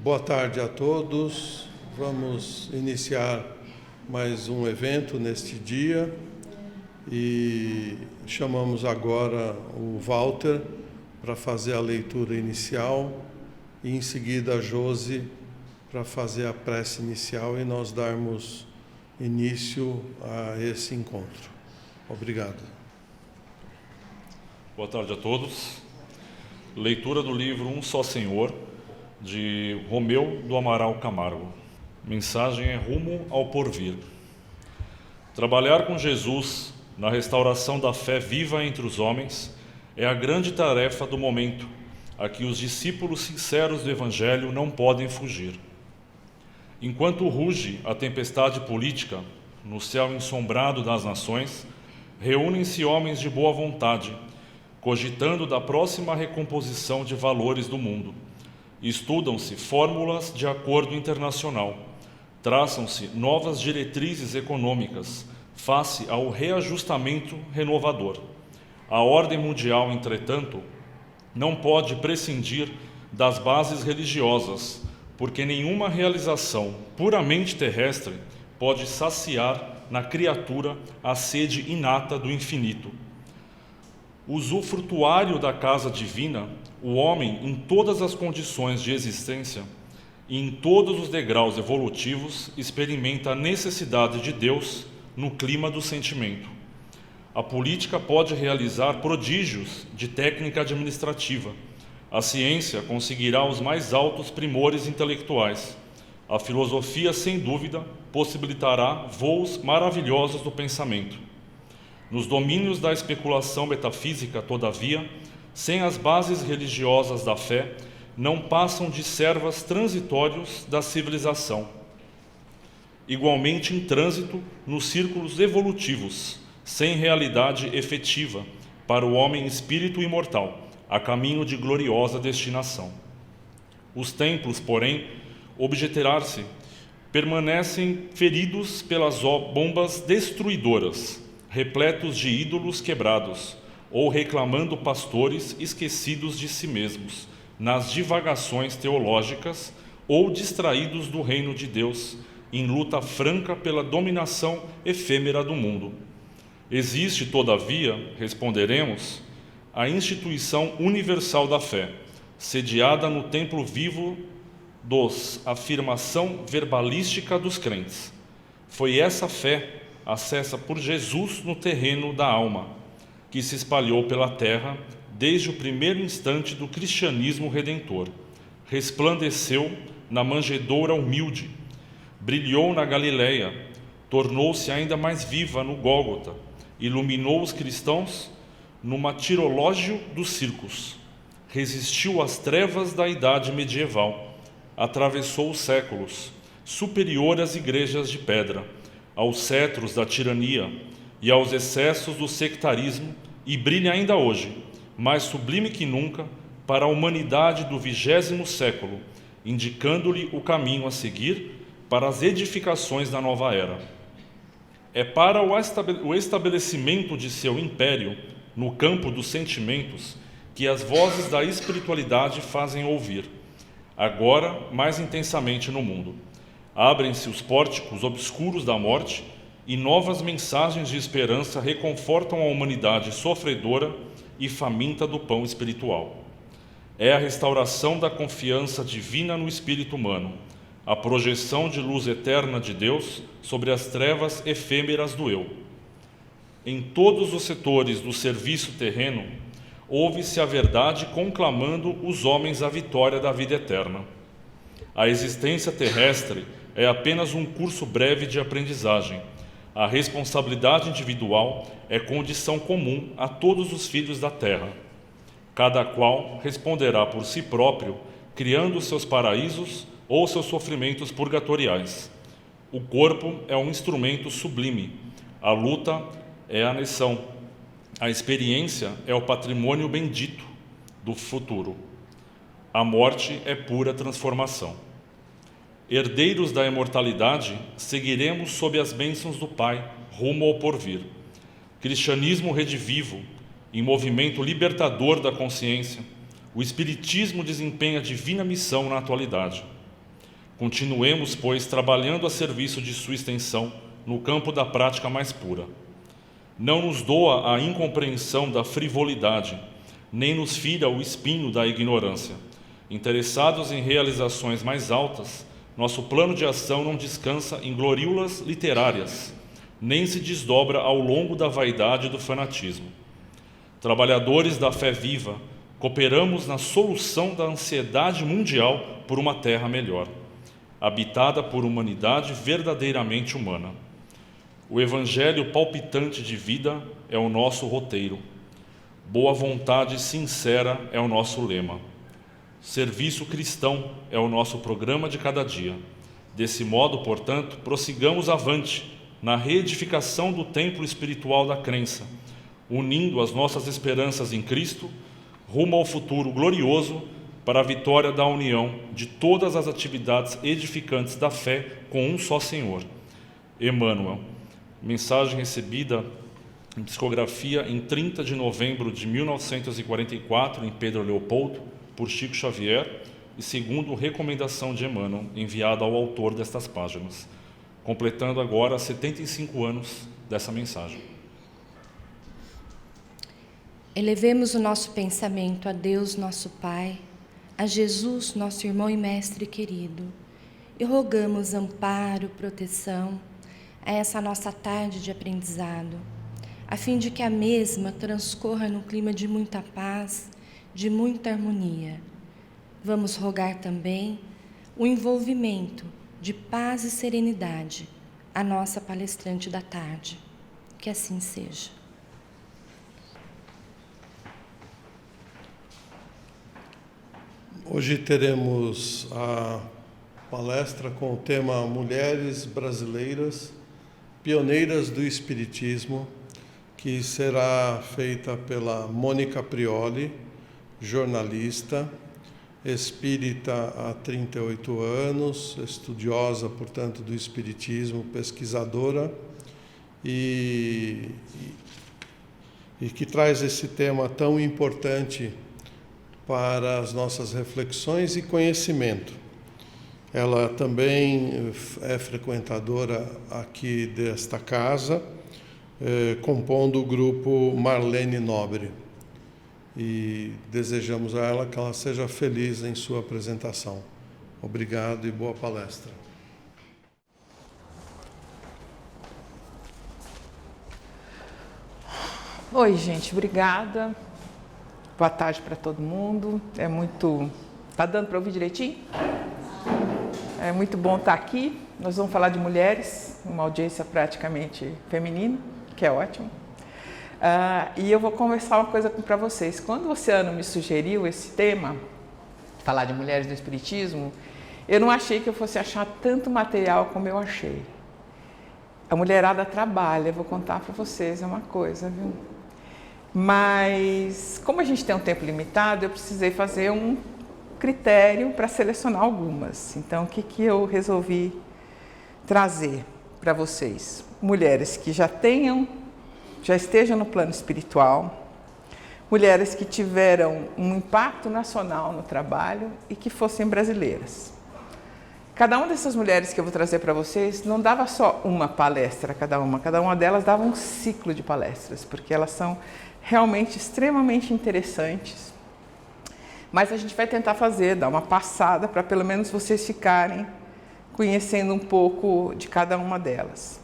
Boa tarde a todos. Vamos iniciar mais um evento neste dia e chamamos agora o Walter para fazer a leitura inicial e em seguida a Josi para fazer a prece inicial e nós darmos início a esse encontro. Obrigado. Boa tarde a todos. Leitura do livro Um Só Senhor, de Romeu do Amaral Camargo. Mensagem é rumo ao porvir. Trabalhar com Jesus na restauração da fé viva entre os homens é a grande tarefa do momento, a que os discípulos sinceros do Evangelho não podem fugir. Enquanto ruge a tempestade política no céu ensombrado das nações, reúnem-se homens de boa vontade, cogitando da próxima recomposição de valores do mundo. Estudam-se fórmulas de acordo internacional, traçam-se novas diretrizes econômicas face ao reajustamento renovador. A ordem mundial, entretanto, não pode prescindir das bases religiosas, porque nenhuma realização puramente terrestre pode saciar na criatura a sede inata do infinito. Usufrutuário da casa divina, o homem, em todas as condições de existência e em todos os degraus evolutivos, experimenta a necessidade de Deus no clima do sentimento. A política pode realizar prodígios de técnica administrativa. A ciência conseguirá os mais altos primores intelectuais. A filosofia, sem dúvida, possibilitará voos maravilhosos do pensamento. Nos domínios da especulação metafísica, todavia, sem as bases religiosas da fé, não passam de servas transitórios da civilização. Igualmente em trânsito nos círculos evolutivos, sem realidade efetiva para o homem espírito imortal, a caminho de gloriosa destinação. Os templos, porém, objetar-se, permanecem feridos pelas bombas destruidoras, repletos de ídolos quebrados, ou reclamando pastores esquecidos de si mesmos, nas divagações teológicas, ou distraídos do reino de Deus, em luta franca pela dominação efêmera do mundo. Existe, todavia, responderemos, a instituição universal da fé, sediada no templo vivo dos afirmação verbalística dos crentes. Foi essa fé, acessa por Jesus no terreno da alma, que se espalhou pela terra desde o primeiro instante do cristianismo redentor. Resplandeceu na manjedoura humilde, brilhou na Galileia, tornou-se ainda mais viva no Gólgota, iluminou os cristãos no martirológio dos circos, resistiu às trevas da idade medieval, atravessou os séculos, superior às igrejas de pedra, aos cetros da tirania e aos excessos do sectarismo, e brilha ainda hoje, mais sublime que nunca, para a humanidade do 20º século, indicando-lhe o caminho a seguir para as edificações da nova era. É para o estabelecimento de seu império no campo dos sentimentos que as vozes da espiritualidade fazem ouvir, agora mais intensamente no mundo. Abrem-se os pórticos obscuros da morte e novas mensagens de esperança reconfortam a humanidade sofredora e faminta do pão espiritual. É a restauração da confiança divina no espírito humano, a projeção de luz eterna de Deus sobre as trevas efêmeras do eu. Em todos os setores do serviço terreno, ouve-se a verdade conclamando os homens à vitória da vida eterna. A existência terrestre é apenas um curso breve de aprendizagem. A responsabilidade individual é condição comum a todos os filhos da terra. Cada qual responderá por si próprio, criando seus paraísos ou seus sofrimentos purgatoriais. O corpo é um instrumento sublime. A luta é a lição. A experiência é o patrimônio bendito do futuro. A morte é pura transformação. Herdeiros da imortalidade, seguiremos sob as bênçãos do Pai, rumo ao porvir. Cristianismo redivivo, em movimento libertador da consciência, o Espiritismo desempenha divina missão na atualidade. Continuemos, pois, trabalhando a serviço de sua extensão no campo da prática mais pura. Não nos doa a incompreensão da frivolidade, nem nos fira o espinho da ignorância. Interessados em realizações mais altas, nosso plano de ação não descansa em gloriulas literárias, nem se desdobra ao longo da vaidade e do fanatismo. Trabalhadores da fé viva, cooperamos na solução da ansiedade mundial por uma terra melhor, habitada por humanidade verdadeiramente humana. O evangelho palpitante de vida é o nosso roteiro. Boa vontade sincera é o nosso lema. Serviço cristão é o nosso programa de cada dia. Desse modo, portanto, prossigamos avante na reedificação do templo espiritual da crença, unindo as nossas esperanças em Cristo, rumo ao futuro glorioso para a vitória da união de todas as atividades edificantes da fé com um só Senhor. Emmanuel. Mensagem recebida em psicografia em 30 de novembro de 1944, em Pedro Leopoldo, por Chico Xavier, e segundo recomendação de Emmanuel, enviada ao autor destas páginas, completando agora 75 anos dessa mensagem. Elevemos o nosso pensamento a Deus, nosso Pai, a Jesus, nosso irmão e mestre querido, e rogamos amparo, proteção a essa nossa tarde de aprendizado, a fim de que a mesma transcorra num clima de muita paz, de muita harmonia. Vamos rogar também o envolvimento de paz e serenidade à nossa palestrante da tarde. Que assim seja. Hoje teremos a palestra com o tema Mulheres Brasileiras, Pioneiras do Espiritismo, que será feita pela Mônica Prioli, jornalista, espírita há 38 anos, estudiosa, portanto, do Espiritismo, pesquisadora, e que traz esse tema tão importante para as nossas reflexões e conhecimento. Ela também é frequentadora aqui desta casa, compondo o grupo Marlene Nobre. E desejamos a ela que ela seja feliz em sua apresentação. Obrigado e boa palestra. Oi, gente, obrigada. Boa tarde para todo mundo. Tá dando para ouvir direitinho? É muito bom estar aqui. Nós vamos falar de mulheres, uma audiência praticamente feminina, que é ótimo. E eu vou conversar uma coisa para vocês. Quando o Oceano me sugeriu esse tema, falar de mulheres do Espiritismo, eu não achei que eu fosse achar tanto material como eu achei. A mulherada trabalha, eu vou contar para vocês, é uma coisa, viu? Mas, como a gente tem um tempo limitado, eu precisei fazer um critério para selecionar algumas. Então, o que eu resolvi trazer para vocês? Mulheres que já estejam no plano espiritual, mulheres que tiveram um impacto nacional no trabalho e que fossem brasileiras. Cada uma dessas mulheres que eu vou trazer para vocês não dava só uma palestra cada uma delas dava um ciclo de palestras, porque elas são realmente extremamente interessantes. Mas a gente vai tentar dar uma passada para pelo menos vocês ficarem conhecendo um pouco de cada uma delas.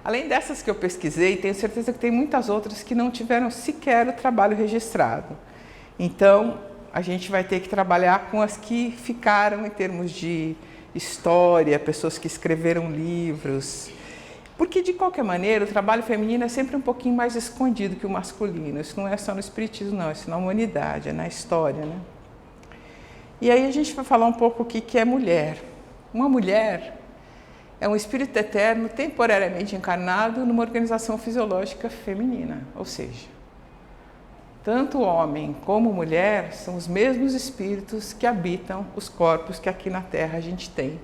Além dessas que eu pesquisei, tenho certeza que tem muitas outras que não tiveram sequer o trabalho registrado. Então, a gente vai ter que trabalhar com as que ficaram em termos de história, pessoas que escreveram livros. Porque, de qualquer maneira, o trabalho feminino é sempre um pouquinho mais escondido que o masculino. Isso não é só no espiritismo, não. Isso é na humanidade, é na história, né? E aí a gente vai falar um pouco o que é mulher. Uma mulher é um espírito eterno temporariamente encarnado numa organização fisiológica feminina. Ou seja, tanto homem como mulher são os mesmos espíritos que habitam os corpos que aqui na Terra a gente tem,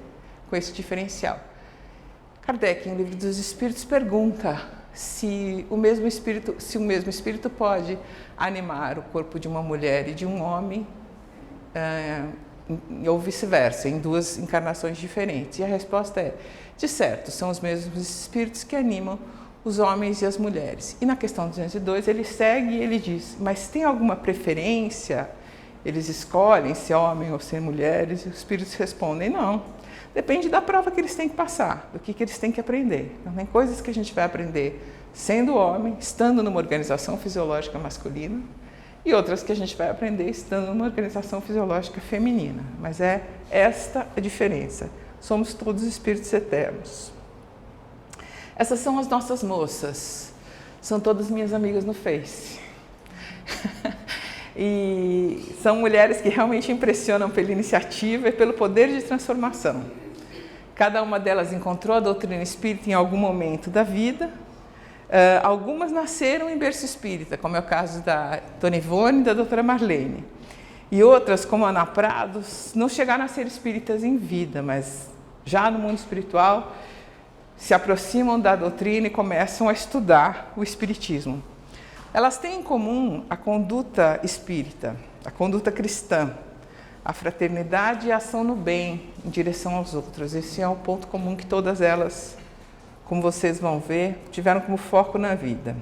com esse diferencial. Kardec, em Livro dos Espíritos, pergunta se o mesmo espírito pode animar o corpo de uma mulher e de um homem ou vice-versa, em 2 encarnações diferentes? E a resposta é, de certo, são os mesmos espíritos que animam os homens e as mulheres. E na questão 202 ele segue e ele diz, mas tem alguma preferência? Eles escolhem ser homem ou ser mulheres? E os espíritos respondem, não. Depende da prova que eles têm que passar, do que eles têm que aprender. Então, tem coisas que a gente vai aprender sendo homem, estando numa organização fisiológica masculina, e outras que a gente vai aprender estando numa organização fisiológica feminina. Mas é esta a diferença. Somos todos espíritos eternos. Essas são as nossas moças. São todas minhas amigas no Face. E são mulheres que realmente impressionam pela iniciativa e pelo poder de transformação. Cada uma delas encontrou a doutrina espírita em algum momento da vida. Algumas nasceram em berço espírita, como é o caso da Dona Ivone e da doutora Marlene. E outras, como a Ana Prados, não chegaram a ser espíritas em vida, mas já no mundo espiritual se aproximam da doutrina e começam a estudar o espiritismo. Elas têm em comum a conduta espírita, a conduta cristã, a fraternidade e a ação no bem em direção aos outros. Esse é o ponto comum que todas elas, como vocês vão ver, tiveram como foco na vida.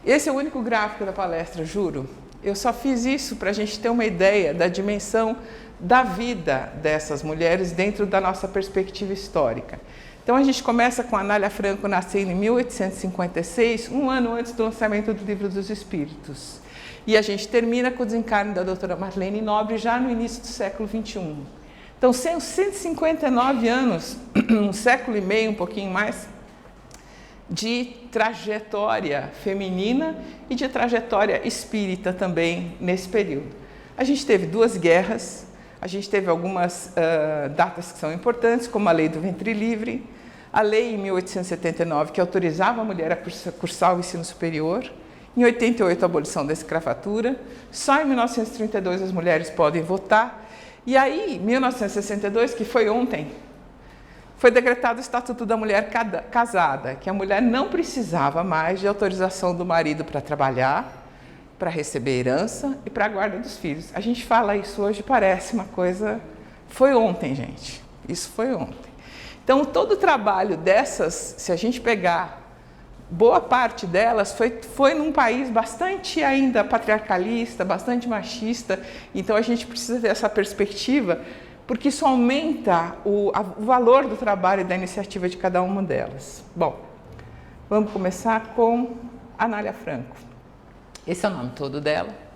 Esse é o único gráfico da palestra, juro. Eu só fiz isso para a gente ter uma ideia da dimensão da vida dessas mulheres dentro da nossa perspectiva histórica. Então a gente começa com a Anália Franco nascendo em 1856, um ano antes do lançamento do Livro dos Espíritos. E a gente termina com o desencarne da doutora Marlene Nobre já no início do século XXI. Então, são 159 anos, um século e meio, um pouquinho mais, de trajetória feminina e de trajetória espírita também nesse período. A gente teve 2 guerras, a gente teve algumas datas que são importantes, como a Lei do Ventre Livre, a lei em 1879 que autorizava a mulher a cursar o ensino superior, em 88 a abolição da escravatura, só em 1932 as mulheres podem votar, e aí, em 1962, que foi ontem, foi decretado o Estatuto da Mulher Casada, que a mulher não precisava mais de autorização do marido para trabalhar, para receber herança e para a guarda dos filhos. A gente fala isso hoje, parece uma coisa... Foi ontem, gente. Isso foi ontem. Então, todo o trabalho dessas, se a gente pegar, boa parte delas foi num país bastante ainda patriarcalista, bastante machista. Então, a gente precisa ter essa perspectiva, porque isso aumenta o valor do trabalho e da iniciativa de cada uma delas. Bom, vamos começar com a Anália Franco. Esse é o nome todo dela.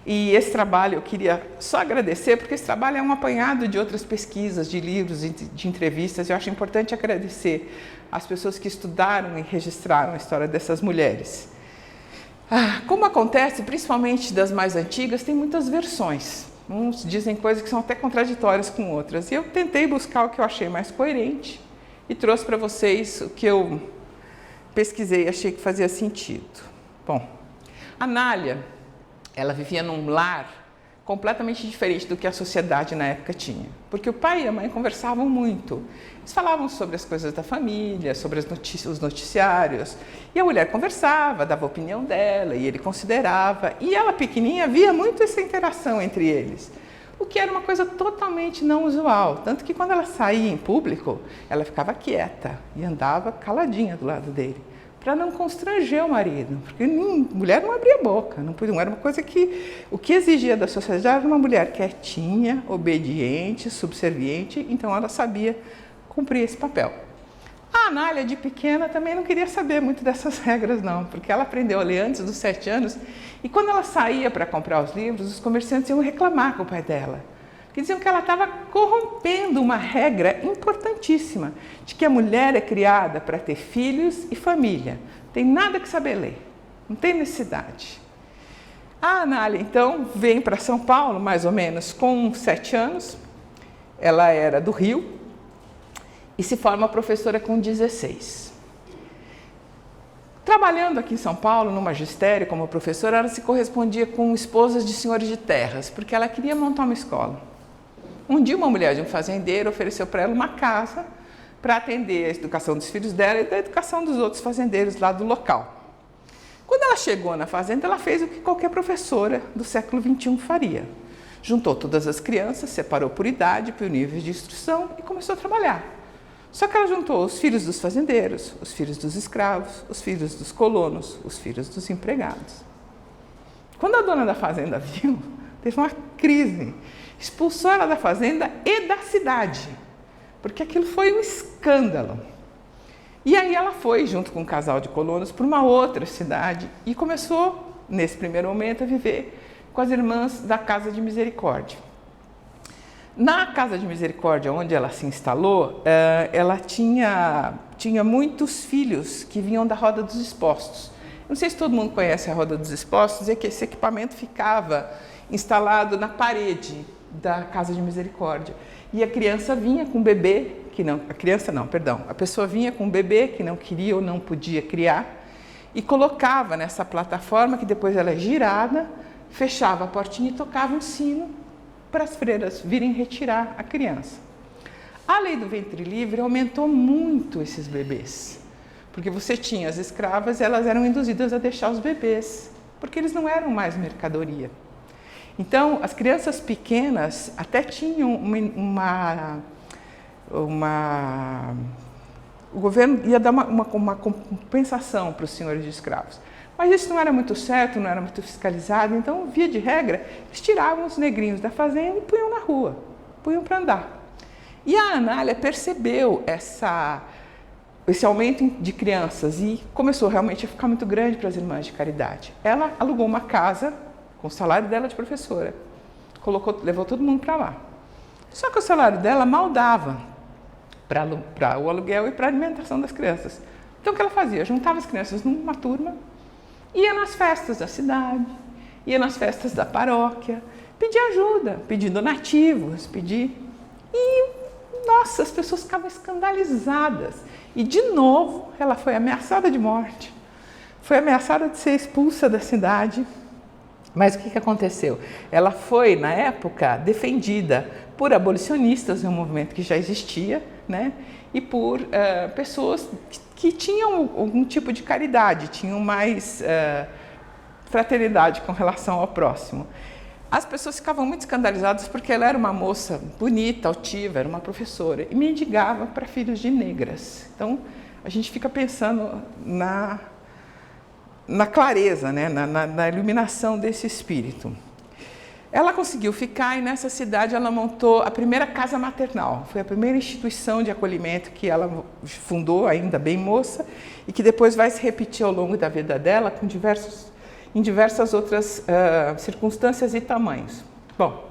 E esse trabalho eu queria só agradecer, porque esse trabalho é um apanhado de outras pesquisas, de livros, de entrevistas. Eu acho importante agradecer às pessoas que estudaram e registraram a história dessas mulheres. Como acontece, principalmente das mais antigas, tem muitas versões. Uns dizem coisas que são até contraditórias com outras. E eu tentei buscar o que eu achei mais coerente e trouxe para vocês o que eu pesquisei e achei que fazia sentido. Bom, a Anália, ela vivia num lar completamente diferente do que a sociedade na época tinha. Porque o pai e a mãe conversavam muito. Eles falavam sobre as coisas da família, sobre os noticiários. E a mulher conversava, dava a opinião dela, e ele considerava. E ela, pequenininha, via muito essa interação entre eles. O que era uma coisa totalmente não usual. Tanto que quando ela saía em público, ela ficava quieta e andava caladinha do lado dele, para não constranger o marido, porque mulher não abria a boca, não era uma coisa que... O que exigia da sociedade era uma mulher quietinha, obediente, subserviente, então ela sabia cumprir esse papel. A Anália, de pequena, também não queria saber muito dessas regras, não, porque ela aprendeu a ler antes dos 7 anos, e quando ela saía para comprar os livros, os comerciantes iam reclamar com o pai dela, que diziam que ela estava corrompendo uma regra importantíssima, de que a mulher é criada para ter filhos e família. Não tem nada que saber ler, não tem necessidade. A Anália, então, vem para São Paulo, mais ou menos, com 7 anos. Ela era do Rio e se forma professora com 16. Trabalhando aqui em São Paulo, no magistério, como professora, ela se correspondia com esposas de senhores de terras, porque ela queria montar uma escola. Um dia, uma mulher de um fazendeiro ofereceu para ela uma casa para atender a educação dos filhos dela e da educação dos outros fazendeiros lá do local. Quando ela chegou na fazenda, ela fez o que qualquer professora do século XXI faria. Juntou todas as crianças, separou por idade, por nível de instrução e começou a trabalhar. Só que ela juntou os filhos dos fazendeiros, os filhos dos escravos, os filhos dos colonos, os filhos dos empregados. Quando a dona da fazenda viu, teve uma crise. Expulsou ela da fazenda e da cidade, porque aquilo foi um escândalo. E aí ela foi, junto com um casal de colonos, para uma outra cidade e começou, nesse primeiro momento, a viver com as irmãs da Casa de Misericórdia. Na Casa de Misericórdia, onde ela se instalou, ela tinha muitos filhos que vinham da Roda dos Expostos. Não sei se todo mundo conhece a Roda dos Expostos, é que esse equipamento ficava instalado na parede da Casa de Misericórdia. E a criança vinha com um bebê, a pessoa vinha com um bebê que não queria ou não podia criar e colocava nessa plataforma que depois ela é girada, fechava a portinha e tocava um sino para as freiras virem retirar a criança. A lei do ventre livre aumentou muito esses bebês, porque você tinha as escravas, elas eram induzidas a deixar os bebês, porque eles não eram mais mercadoria. Então, as crianças pequenas até tinham o governo ia dar uma compensação para os senhores de escravos. Mas isso não era muito certo, não era muito fiscalizado, então, via de regra, eles tiravam os negrinhos da fazenda e punham na rua, punham para andar. E a Anália percebeu esse aumento de crianças e começou realmente a ficar muito grande para as irmãs de caridade. Ela alugou uma casa com o salário dela de professora, levou todo mundo para lá. Só que o salário dela mal dava para o aluguel e para a alimentação das crianças. Então, o que ela fazia? Juntava as crianças numa turma, ia nas festas da cidade, ia nas festas da paróquia, pedia ajuda, pedir donativos, E, nossa, as pessoas ficavam escandalizadas. E, de novo, ela foi ameaçada de morte, foi ameaçada de ser expulsa da cidade. Mas o que aconteceu? Ela foi, na época, defendida por abolicionistas, um movimento que já existia, né? E por pessoas que tinham algum tipo de caridade, tinham mais fraternidade com relação ao próximo. As pessoas ficavam muito escandalizadas porque ela era uma moça bonita, altiva, era uma professora e mendigava para filhos de negras. Então, a gente fica pensando na clareza, né? na iluminação desse espírito. Ela conseguiu ficar e nessa cidade ela montou a primeira casa maternal. Foi a primeira instituição de acolhimento que ela fundou, ainda bem moça, e que depois vai se repetir ao longo da vida dela em diversas outras circunstâncias e tamanhos. Bom,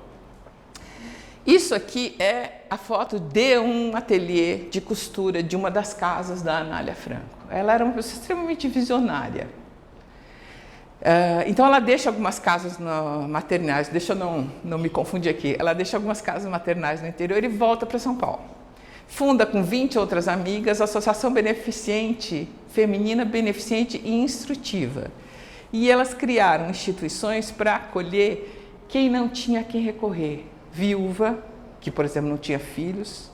isso aqui é a foto de um ateliê de costura de uma das casas da Anália Franco. Ela era uma pessoa extremamente visionária. Então, ela deixa algumas casas maternais, deixa eu não me confundir aqui, ela deixa algumas casas maternais no interior e volta para São Paulo. Funda com 20 outras amigas a Associação Beneficente, Feminina Beneficente e Instrutiva. E elas criaram instituições para acolher quem não tinha a quem recorrer. Viúva, que, por exemplo, não tinha filhos.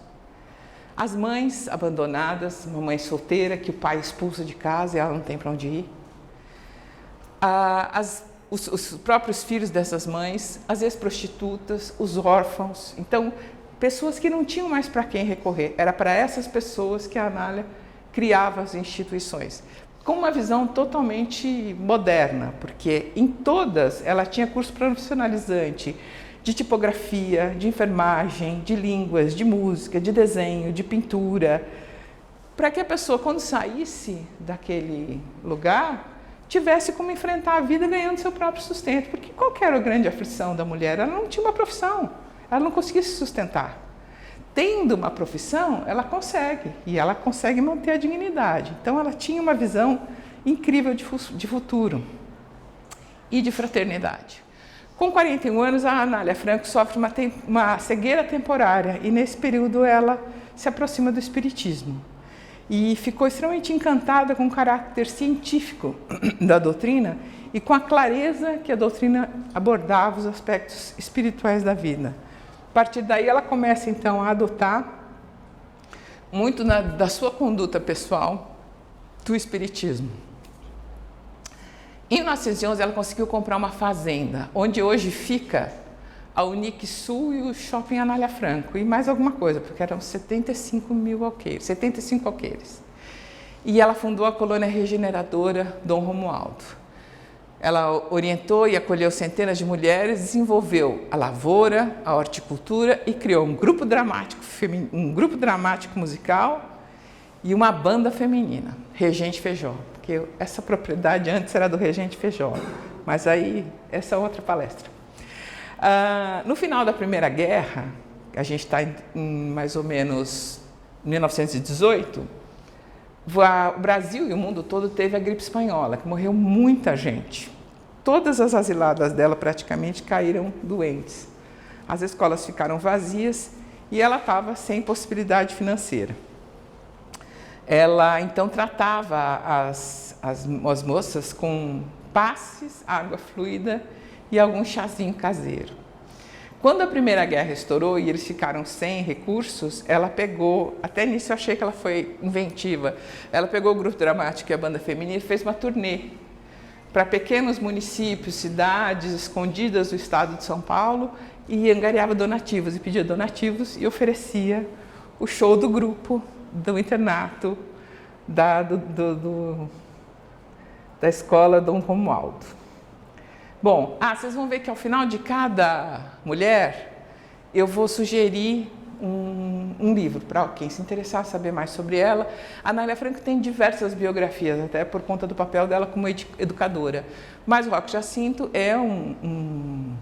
As mães abandonadas, uma mãe solteira que o pai expulsa de casa e ela não tem para onde ir. Os próprios filhos dessas mães, as ex-prostitutas, os órfãos. Então, pessoas que não tinham mais para quem recorrer. Era para essas pessoas que a Anália criava as instituições. Com uma visão totalmente moderna, porque em todas ela tinha curso profissionalizante de tipografia, de enfermagem, de línguas, de música, de desenho, de pintura, para que a pessoa, quando saísse daquele lugar, tivesse como enfrentar a vida ganhando seu próprio sustento. Porque qual que era a grande aflição da mulher? Ela não tinha uma profissão, ela não conseguia se sustentar. Tendo uma profissão, ela consegue, e ela consegue manter a dignidade. Então, ela tinha uma visão incrível de futuro e de fraternidade. Com 41 anos, a Anália Franco sofre uma cegueira temporária, e nesse período ela se aproxima do espiritismo. E ficou extremamente encantada com o caráter científico da doutrina e com a clareza que a doutrina abordava os aspectos espirituais da vida. A partir daí, ela começa, então, a adotar muito da sua conduta pessoal do espiritismo. Em 1911, ela conseguiu comprar uma fazenda, onde hoje fica a Unic Sul e o Shopping Anália Franco, e mais alguma coisa, porque eram 75 alqueires. E ela fundou a colônia regeneradora Dom Romualdo. Ela orientou e acolheu centenas de mulheres, desenvolveu a lavoura, a horticultura e criou um grupo dramático musical e uma banda feminina, Regente Feijó, porque essa propriedade antes era do Regente Feijó, mas aí essa é outra palestra. No final da Primeira Guerra, a gente está em mais ou menos 1918, o Brasil e o mundo todo teve a gripe espanhola, que morreu muita gente. Todas as asiladas dela praticamente caíram doentes. As escolas ficaram vazias e ela estava sem possibilidade financeira. Ela então tratava as moças com passes, água fluida e algum chazinho caseiro. Quando a Primeira Guerra estourou e eles ficaram sem recursos, ela pegou, até nisso eu achei que ela foi inventiva, ela pegou o grupo dramático e a banda feminina e fez uma turnê para pequenos municípios, cidades escondidas do estado de São Paulo e angariava donativos, e pedia donativos e oferecia o show do grupo do internato da escola Dom Romualdo. Bom, vocês vão ver que ao final de cada mulher, eu vou sugerir um livro para quem se interessar saber mais sobre ela. A Anália Franco tem diversas biografias, até por conta do papel dela como educadora. Mas o Roque Jacinto é um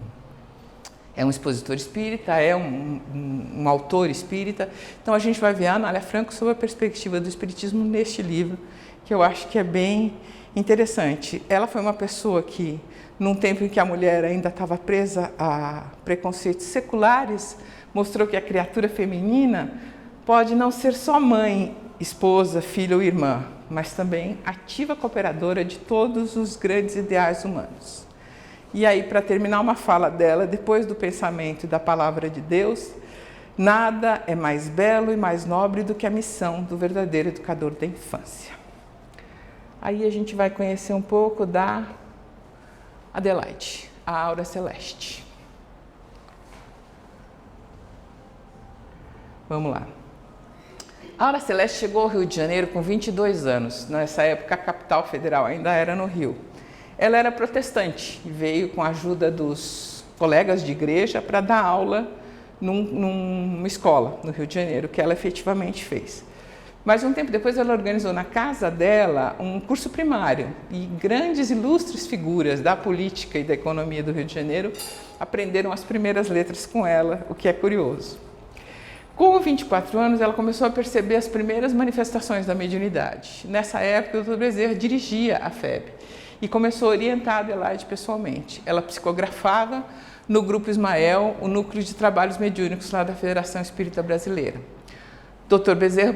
expositor espírita, é um autor espírita. Então a gente vai ver a Anália Franco sob a perspectiva do espiritismo neste livro, que eu acho que é bem interessante. Ela foi uma pessoa que, num tempo em que a mulher ainda estava presa a preconceitos seculares, mostrou que a criatura feminina pode não ser só mãe, esposa, filha ou irmã, mas também ativa cooperadora de todos os grandes ideais humanos. E aí, para terminar uma fala dela, depois do pensamento e da palavra de Deus, nada é mais belo e mais nobre do que a missão do verdadeiro educador da infância. Aí a gente vai conhecer um pouco da Adelaide, a Aura Celeste. Vamos lá. A Aura Celeste chegou ao Rio de Janeiro com 22 anos. Nessa época, a capital federal ainda era no Rio. Ela era protestante e veio com a ajuda dos colegas de igreja para dar aula numa escola no Rio de Janeiro, que ela efetivamente fez. Mas um tempo depois ela organizou na casa dela um curso primário e grandes ilustres figuras da política e da economia do Rio de Janeiro aprenderam as primeiras letras com ela, o que é curioso. Com 24 anos, ela começou a perceber as primeiras manifestações da mediunidade. Nessa época, o Dr. Bezerra dirigia a FEB e começou a orientar a Adelaide pessoalmente. Ela psicografava no Grupo Ismael, o núcleo de trabalhos mediúnicos lá da Federação Espírita Brasileira. Dr. Bezerra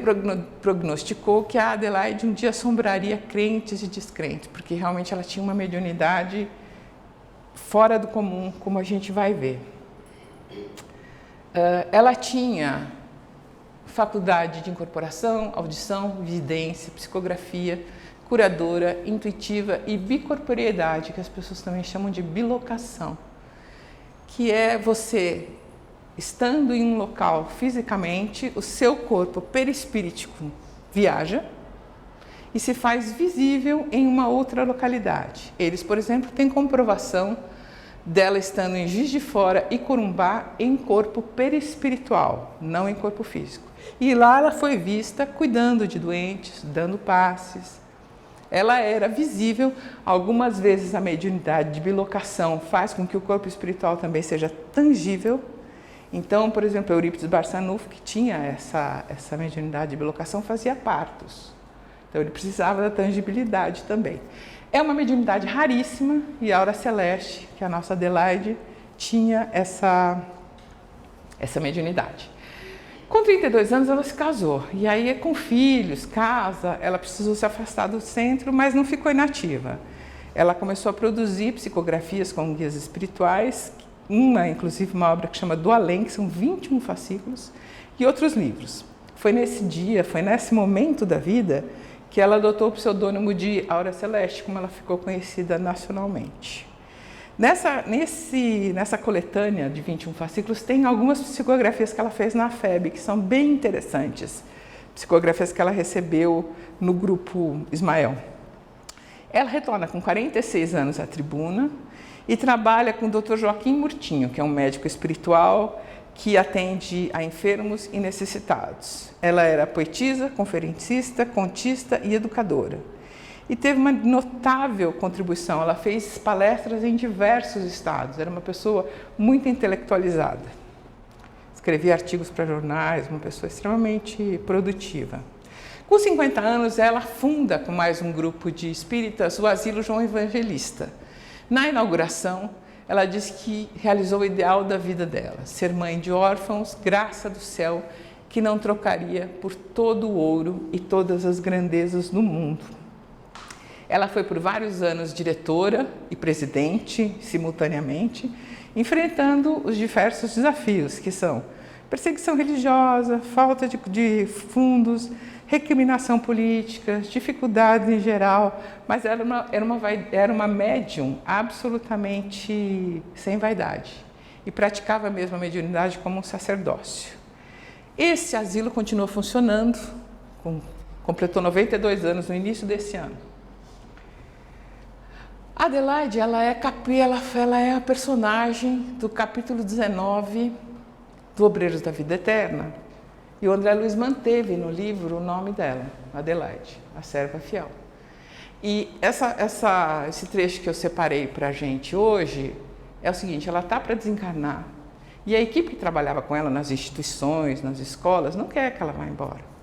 prognosticou que a Adelaide um dia assombraria crentes e descrentes, porque realmente ela tinha uma mediunidade fora do comum, como a gente vai ver. Ela tinha faculdade de incorporação, audição, vidência, psicografia, curadora, intuitiva e bicorporeidade, que as pessoas também chamam de bilocação, que é você, estando em um local fisicamente, o seu corpo perispíritico viaja e se faz visível em uma outra localidade. Eles, por exemplo, têm comprovação dela estando em Juiz de Fora e Corumbá em corpo perispiritual, não em corpo físico. E lá ela foi vista cuidando de doentes, dando passes. Ela era visível. Algumas vezes a mediunidade de bilocação faz com que o corpo espiritual também seja tangível. Então, por exemplo, Eurípides Barçanufo, que tinha essa mediunidade de bilocação, fazia partos. Então ele precisava da tangibilidade também. É uma mediunidade raríssima e a Aura Celeste, que é a nossa Adelaide, tinha essa mediunidade. Com 32 anos ela se casou e aí com filhos, casa, ela precisou se afastar do centro, mas não ficou inativa. Ela começou a produzir psicografias com guias espirituais, inclusive uma obra que chama Do Além, que são 21 fascículos, e outros livros. Foi nesse momento da vida que ela adotou o pseudônimo de Aura Celeste, como ela ficou conhecida nacionalmente. Nessa coletânea de 21 fascículos tem algumas psicografias que ela fez na FEB, que são bem interessantes. Psicografias que ela recebeu no grupo Ismael. Ela retorna com 46 anos à tribuna e trabalha com o Dr. Joaquim Murtinho, que é um médico espiritual que atende a enfermos e necessitados. Ela era poetisa, conferencista, contista e educadora. E teve uma notável contribuição. Ela fez palestras em diversos estados. Era uma pessoa muito intelectualizada. Escrevia artigos para jornais, uma pessoa extremamente produtiva. Com 50 anos, ela funda com mais um grupo de espíritas o Asilo João Evangelista. Na inauguração, ela diz que realizou o ideal da vida dela, ser mãe de órfãos, graça do céu, que não trocaria por todo o ouro e todas as grandezas do mundo. Ela foi por vários anos diretora e presidente, simultaneamente, enfrentando os diversos desafios, que são perseguição religiosa, falta de fundos, recriminação política, dificuldades em geral, mas era uma médium absolutamente sem vaidade e praticava mesmo a mediunidade como um sacerdócio. Esse asilo continua funcionando, completou 92 anos no início desse ano. Adelaide, ela é a personagem do capítulo 19 do Obreiros da Vida Eterna. E o André Luiz manteve no livro o nome dela, Adelaide, a serva fiel. E esse trecho que eu separei para a gente hoje é o seguinte: ela está para desencarnar. E a equipe que trabalhava com ela nas instituições, nas escolas, não quer que ela vá embora.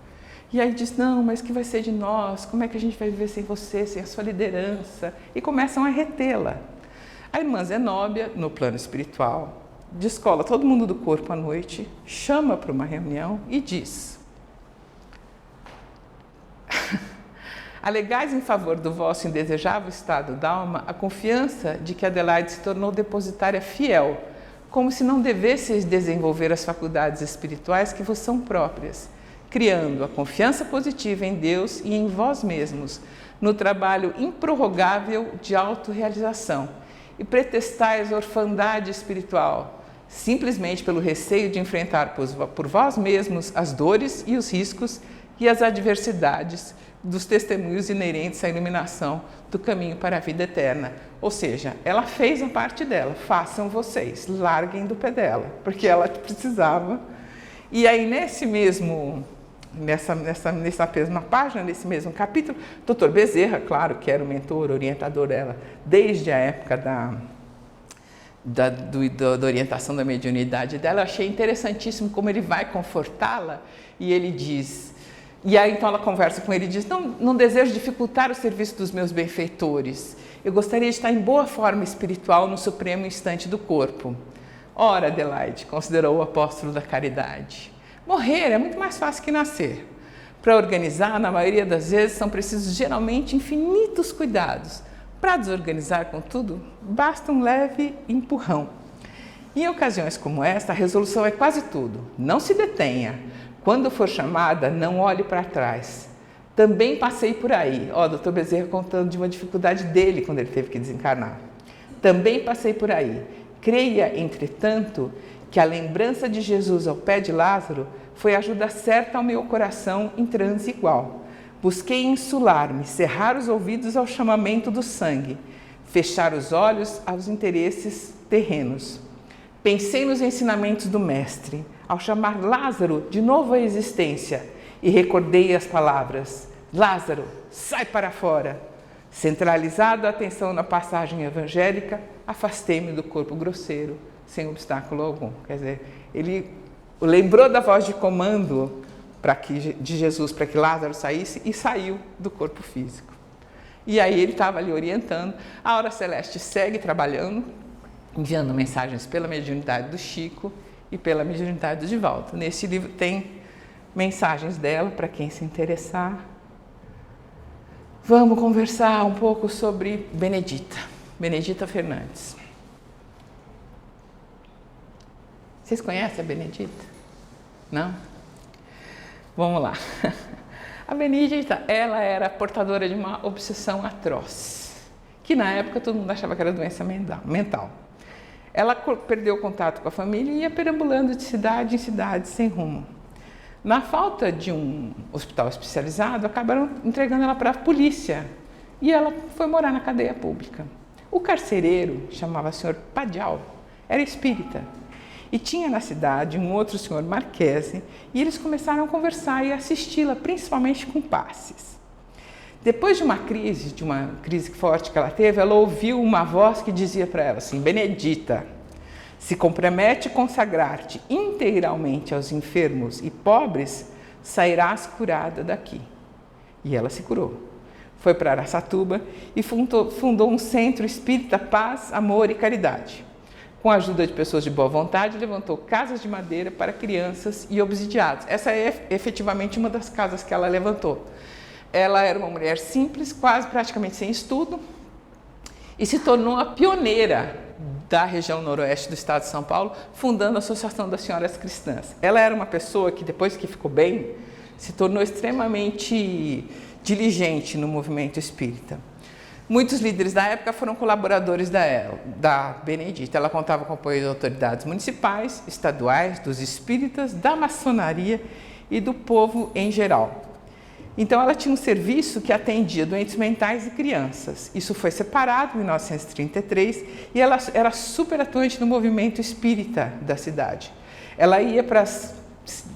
E aí diz, não, mas o que vai ser de nós? Como é que a gente vai viver sem você, sem a sua liderança? E começam a retê-la. A irmã Zenóbia, no plano espiritual, descola todo mundo do corpo à noite, chama para uma reunião e diz: alegais em favor do vosso indesejável estado d'alma a confiança de que Adelaide se tornou depositária fiel, como se não devesseis desenvolver as faculdades espirituais que vos são próprias, criando a confiança positiva em Deus e em vós mesmos, no trabalho improrrogável de autorrealização, e pretestais orfandade espiritual, simplesmente pelo receio de enfrentar por vós mesmos as dores e os riscos e as adversidades dos testemunhos inerentes à iluminação do caminho para a vida eterna. Ou seja, ela fez a parte dela, façam vocês, larguem do pé dela, porque ela precisava. E aí nessa mesma página, nesse mesmo capítulo, Dr. Bezerra, claro, que era o mentor, orientador dela, desde a época da orientação da mediunidade dela, eu achei interessantíssimo como ele vai confortá-la e ele diz, e aí então ela conversa com ele e diz, não desejo dificultar o serviço dos meus benfeitores, eu gostaria de estar em boa forma espiritual no supremo instante do corpo. Ora, Adelaide, considerou o apóstolo da caridade, morrer é muito mais fácil que nascer. Para organizar, na maioria das vezes, são precisos geralmente infinitos cuidados. Para desorganizar, contudo, basta um leve empurrão. Em ocasiões como esta, a resolução é quase tudo. Não se detenha. Quando for chamada, não olhe para trás. Também passei por aí. Dr. Bezerra contando de uma dificuldade dele quando ele teve que desencarnar. Também passei por aí. Creia, entretanto, que a lembrança de Jesus ao pé de Lázaro foi ajuda certa ao meu coração em transe igual. Busquei insular-me, cerrar os ouvidos ao chamamento do sangue, fechar os olhos aos interesses terrenos. Pensei nos ensinamentos do Mestre, ao chamar Lázaro de novo à existência, e recordei as palavras: Lázaro, sai para fora. Centralizado a atenção na passagem evangélica, afastei-me do corpo grosseiro, sem obstáculo algum. Quer dizer, ele lembrou da voz de comando de Jesus para que Lázaro saísse e saiu do corpo físico. E aí ele estava ali orientando. A Hora Celeste segue trabalhando, enviando mensagens pela mediunidade do Chico e pela mediunidade do Divaldo. Nesse livro tem mensagens dela para quem se interessar. Vamos conversar um pouco sobre Benedita Fernandes. Vocês conhecem a Benedita? Não? Vamos lá. A Benedita, ela era portadora de uma obsessão atroz. que na época todo mundo achava que era doença mental. Ela perdeu o contato com a família e ia perambulando de cidade em cidade sem rumo. Na falta de um hospital especializado, acabaram entregando ela para a polícia e ela foi morar na cadeia pública. O carcereiro, chamava Sr. Padial, era espírita e tinha na cidade um outro Sr. Marquese e eles começaram a conversar e assisti-la, principalmente com passes. Depois de uma crise forte que ela teve, ela ouviu uma voz que dizia para ela assim: Benedita, se compromete consagrar-te integralmente aos enfermos e pobres, sairás curada daqui. E ela se curou. Foi para Araçatuba e fundou um centro espírita Paz, Amor e Caridade. Com a ajuda de pessoas de boa vontade, levantou casas de madeira para crianças e obsidiados. Essa é efetivamente uma das casas que ela levantou. Ela era uma mulher simples, quase praticamente sem estudo, e se tornou a pioneira da região noroeste do estado de São Paulo, fundando a Associação das Senhoras Cristãs. Ela era uma pessoa que, depois que ficou bem, se tornou extremamente diligente no movimento espírita. Muitos líderes da época foram colaboradores da Benedita. Ela contava com o apoio de autoridades municipais, estaduais, dos espíritas, da maçonaria e do povo em geral. Então, ela tinha um serviço que atendia doentes mentais e crianças. Isso foi separado em 1933 e ela era super atuante no movimento espírita da cidade. Ela ia para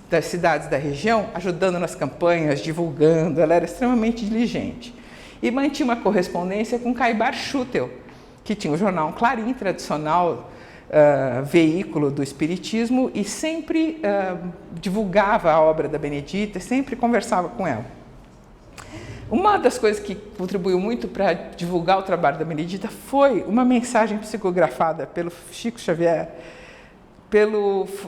das cidades da região, ajudando nas campanhas, divulgando, ela era extremamente diligente. E mantinha uma correspondência com Caibar Schutel, que tinha o jornal Clarim, tradicional veículo do espiritismo, e sempre divulgava a obra da Benedita, sempre conversava com ela. Uma das coisas que contribuiu muito para divulgar o trabalho da Benedita foi uma mensagem psicografada pelo Chico Xavier,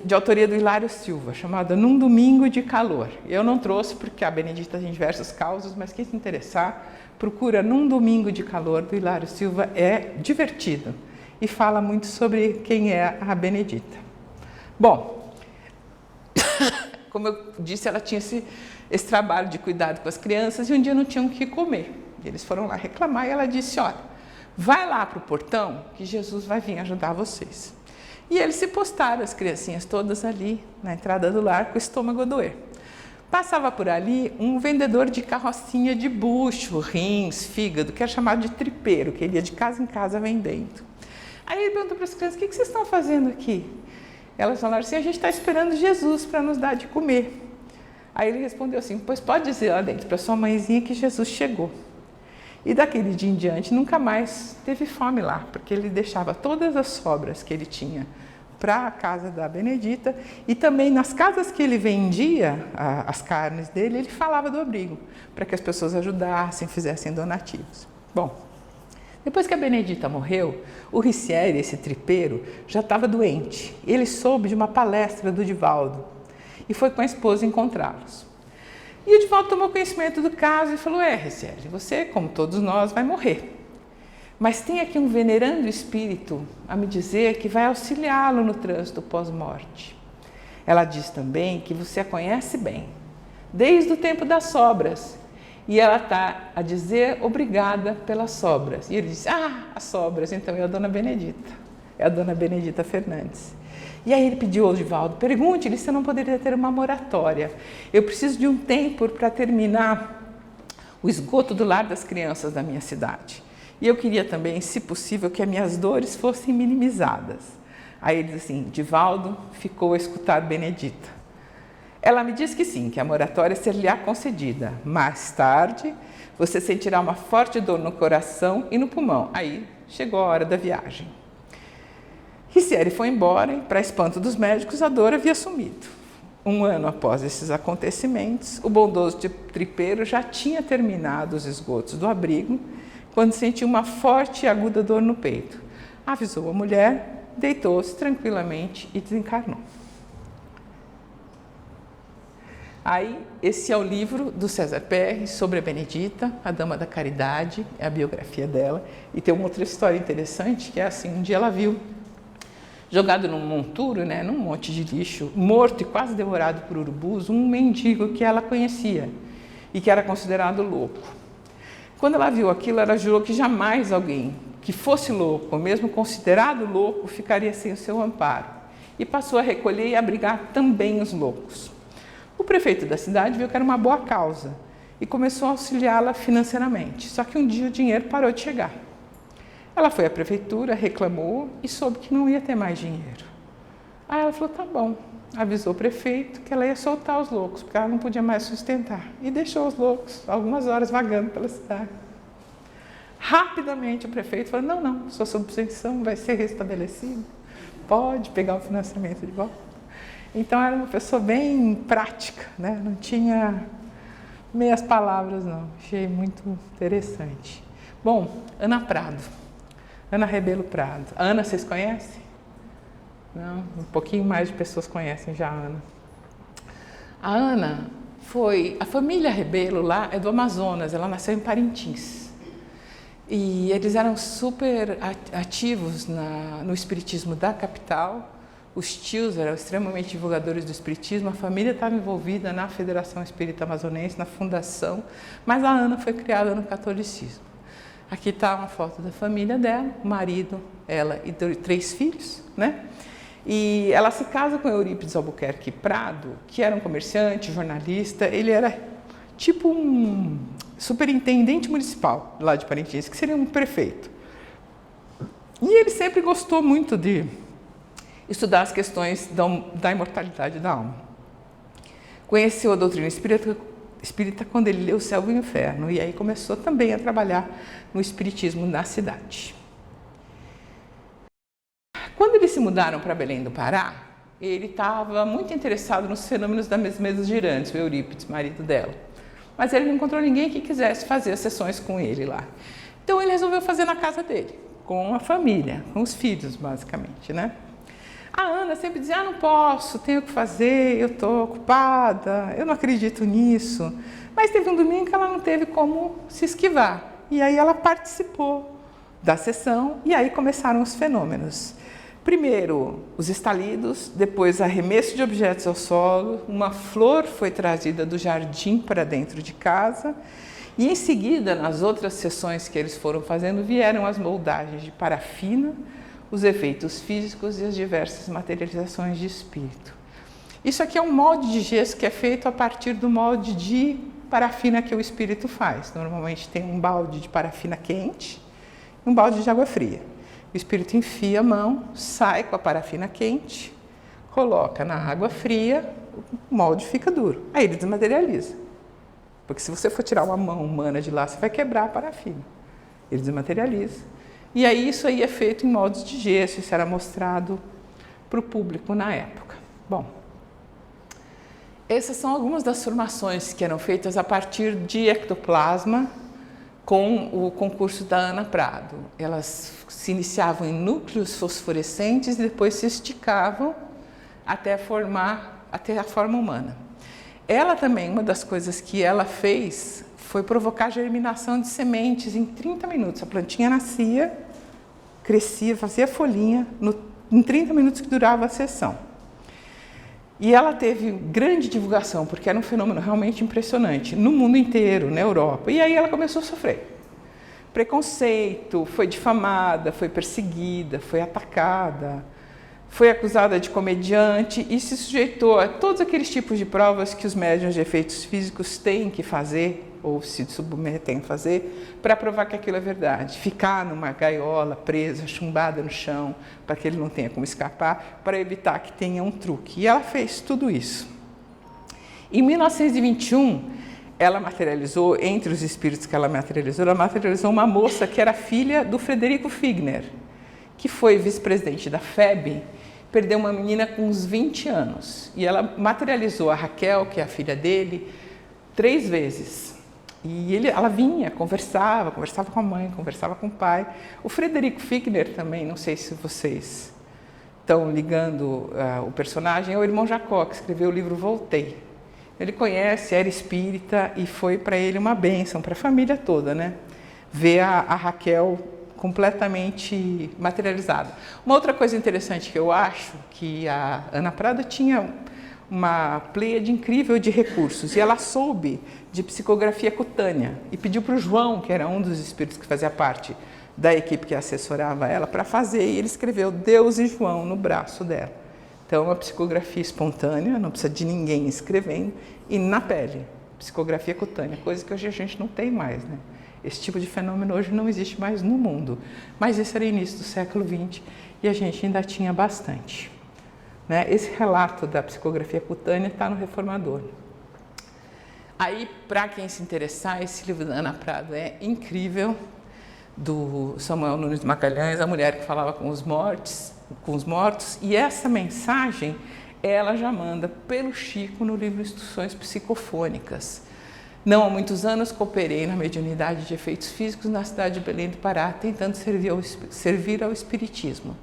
de autoria do Hilário Silva, chamada Num Domingo de Calor. Eu não trouxe porque a Benedita tem diversas causas, mas quem se interessar, procura Num Domingo de Calor, do Hilário Silva, é divertido e fala muito sobre quem é a Benedita. Bom, como eu disse, ela tinha esse trabalho de cuidado com as crianças e um dia não tinham o que comer. Eles foram lá reclamar e ela disse: olha, vai lá para o portão que Jesus vai vir ajudar vocês. E eles se postaram, as criancinhas todas ali na entrada do lar, com o estômago a doer. Passava por ali um vendedor de carrocinha de bucho, rins, fígado, que era chamado de tripeiro, que ele ia de casa em casa vendendo. Aí ele perguntou para as crianças: o que vocês estão fazendo aqui? Elas falaram assim: a gente está esperando Jesus para nos dar de comer. Aí ele respondeu assim: pois pode dizer lá dentro para sua mãezinha que Jesus chegou. E daquele dia em diante nunca mais teve fome lá, porque ele deixava todas as sobras que ele tinha para a casa da Benedita, e também nas casas que ele vendia as carnes dele, ele falava do abrigo, para que as pessoas ajudassem, fizessem donativos. Bom, depois que a Benedita morreu, o Ricieri, esse tripeiro, já estava doente. Ele soube de uma palestra do Divaldo e foi com a esposa encontrá-los. E o Divaldo tomou conhecimento do caso e falou: Ricieri, você, como todos nós, vai morrer. Mas tem aqui um venerando espírito a me dizer que vai auxiliá-lo no trânsito pós-morte. Ela diz também que você a conhece bem, desde o tempo das sobras. E ela está a dizer obrigada pelas sobras. E ele diz: as sobras, então é a dona Benedita. É a dona Benedita Fernandes. E aí ele pediu ao Divaldo: pergunte-lhe se eu não poderia ter uma moratória. Eu preciso de um tempo para terminar o esgoto do lar das crianças da minha cidade. E eu queria também, se possível, que as minhas dores fossem minimizadas. Aí ele diz assim: Divaldo ficou a escutar Benedita. Ela me diz que sim, que a moratória ser-lhe-á concedida. Mais tarde, você sentirá uma forte dor no coração e no pulmão. Aí chegou a hora da viagem. Ricieri foi embora e, para espanto dos médicos, a dor havia sumido. Um ano após esses acontecimentos, o bondoso tripeiro já tinha terminado os esgotos do abrigo, quando sentiu uma forte e aguda dor no peito. Avisou a mulher, deitou-se tranquilamente e desencarnou. Aí, esse é o livro do César Perry sobre a Benedita, a Dama da Caridade, é a biografia dela. E tem uma outra história interessante, que é assim: um dia ela viu, jogado num monturo, num monte de lixo, morto e quase devorado por urubus, um mendigo que ela conhecia e que era considerado louco. Quando ela viu aquilo, ela jurou que jamais alguém que fosse louco, ou mesmo considerado louco, ficaria sem o seu amparo. E passou a recolher e abrigar também os loucos. O prefeito da cidade viu que era uma boa causa e começou a auxiliá-la financeiramente. Só que um dia o dinheiro parou de chegar. Ela foi à prefeitura, reclamou e soube que não ia ter mais dinheiro. Aí ela falou, tá bom. Avisou o prefeito que ela ia soltar os loucos, porque ela não podia mais sustentar. E deixou os loucos algumas horas vagando pela cidade. Rapidamente o prefeito falou, não, sua subvenção vai ser restabelecida. Pode pegar o financiamento de volta. Então era uma pessoa bem prática, né? Não tinha meias palavras, não. Achei muito interessante. Bom, Ana Prado. Ana Rebelo Prado. A Ana, vocês conhecem? Não, um pouquinho mais de pessoas conhecem já a Ana. A Ana a família Rebelo lá é do Amazonas, ela nasceu em Parintins. E eles eram super ativos no espiritismo da capital. Os tios eram extremamente divulgadores do espiritismo, a família estava envolvida na Federação Espírita Amazonense, na fundação, mas a Ana foi criada no catolicismo. Aqui está uma foto da família dela, o marido, ela e 3 filhos, né? E ela se casa com Eurípides Albuquerque Prado, que era um comerciante, jornalista, ele era tipo um superintendente municipal lá de Parintins, que seria um prefeito. E ele sempre gostou muito de estudar as questões da imortalidade da alma. Conheceu a doutrina espírita quando ele leu O Céu e o Inferno, e aí começou também a trabalhar no espiritismo na cidade. Quando eles se mudaram para Belém do Pará, ele estava muito interessado nos fenômenos das mesas girantes, o Eurípides, marido dela. Mas ele não encontrou ninguém que quisesse fazer as sessões com ele lá. Então ele resolveu fazer na casa dele, com a família, com os filhos, basicamente, né? A Ana sempre dizia, não posso, tenho que fazer, eu estou ocupada, eu não acredito nisso. Mas teve um domingo que ela não teve como se esquivar. E aí ela participou da sessão e aí começaram os fenômenos. Primeiro, os estalidos, depois arremesso de objetos ao solo, uma flor foi trazida do jardim para dentro de casa e em seguida, nas outras sessões que eles foram fazendo, vieram as moldagens de parafina, os efeitos físicos e as diversas materializações de espírito. Isso aqui é um molde de gesso que é feito a partir do molde de parafina que o espírito faz. Normalmente tem um balde de parafina quente e um balde de água fria. O espírito enfia a mão, sai com a parafina quente, coloca na água fria, o molde fica duro. Aí ele desmaterializa. Porque se você for tirar uma mão humana de lá, você vai quebrar a parafina. Ele desmaterializa. E aí isso aí é feito em moldes de gesso, isso era mostrado para o público na época. Bom, essas são algumas das formações que eram feitas a partir de ectoplasma com o concurso da Ana Prado. Elas se iniciavam em núcleos fosforescentes e depois se esticavam até a forma humana. Ela também, uma das coisas que ela fez foi provocar a germinação de sementes em 30 minutos. A plantinha nascia, crescia, fazia folhinha em 30 minutos que durava a sessão. E ela teve grande divulgação, porque era um fenômeno realmente impressionante, no mundo inteiro, na Europa. E aí ela começou a sofrer preconceito, foi difamada, foi perseguida, foi atacada, foi acusada de comediante e se sujeitou a todos aqueles tipos de provas que os médiuns de efeitos físicos têm que fazer, ou se submetem a fazer, para provar que aquilo é verdade. Ficar numa gaiola, presa, chumbada no chão, para que ele não tenha como escapar, para evitar que tenha um truque. E ela fez tudo isso. Em 1921, ela materializou, entre os espíritos que ela materializou uma moça que era filha do Frederico Figner, que foi vice-presidente da FEB, perdeu uma menina com uns 20 anos. E ela materializou a Raquel, que é a filha dele, 3 vezes. E ela vinha, conversava com a mãe, conversava com o pai. O Frederico Figner também, não sei se vocês estão ligando o personagem, é o irmão Jacó, que escreveu o livro Voltei. Ele conhece, era espírita e foi para ele uma bênção, para a família toda, né? Ver a Raquel completamente materializada. Uma outra coisa interessante que eu acho, que a Ana Prado tinha uma pleiade incrível de recursos e ela soube de psicografia cutânea e pediu para o João, que era um dos espíritos que fazia parte da equipe que assessorava ela, para fazer, e ele escreveu Deus e João no braço dela. Então, uma psicografia espontânea, não precisa de ninguém escrevendo, e na pele, psicografia cutânea, coisa que hoje a gente não tem mais, né? Esse tipo de fenômeno hoje não existe mais no mundo, mas esse era início do século XX e a gente ainda tinha bastante. Né? Esse relato da psicografia cutânea está no Reformador. Aí, para quem se interessar, esse livro da Ana Prado é incrível, do Samuel Nunes Magalhães, a mulher que falava com os mortos, e essa mensagem ela já manda pelo Chico no livro Instruções Psicofônicas. Não há muitos anos cooperei na mediunidade de efeitos físicos na cidade de Belém do Pará, tentando servir ao espiritismo.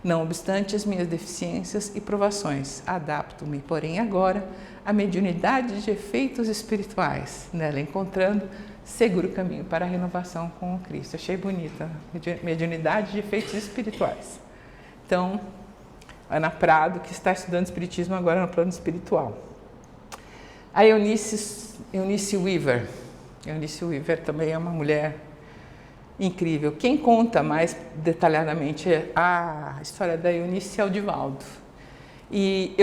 Não obstante as minhas deficiências e provações, adapto-me, porém, agora à mediunidade de efeitos espirituais, nela encontrando seguro caminho para a renovação com o Cristo. Achei bonita, mediunidade de efeitos espirituais. Então, Ana Prado, que está estudando espiritismo agora no plano espiritual. A Eunice Weaver. Eunice Weaver também é uma mulher incrível. Quem conta mais detalhadamente a história da Eunice é o Divaldo. E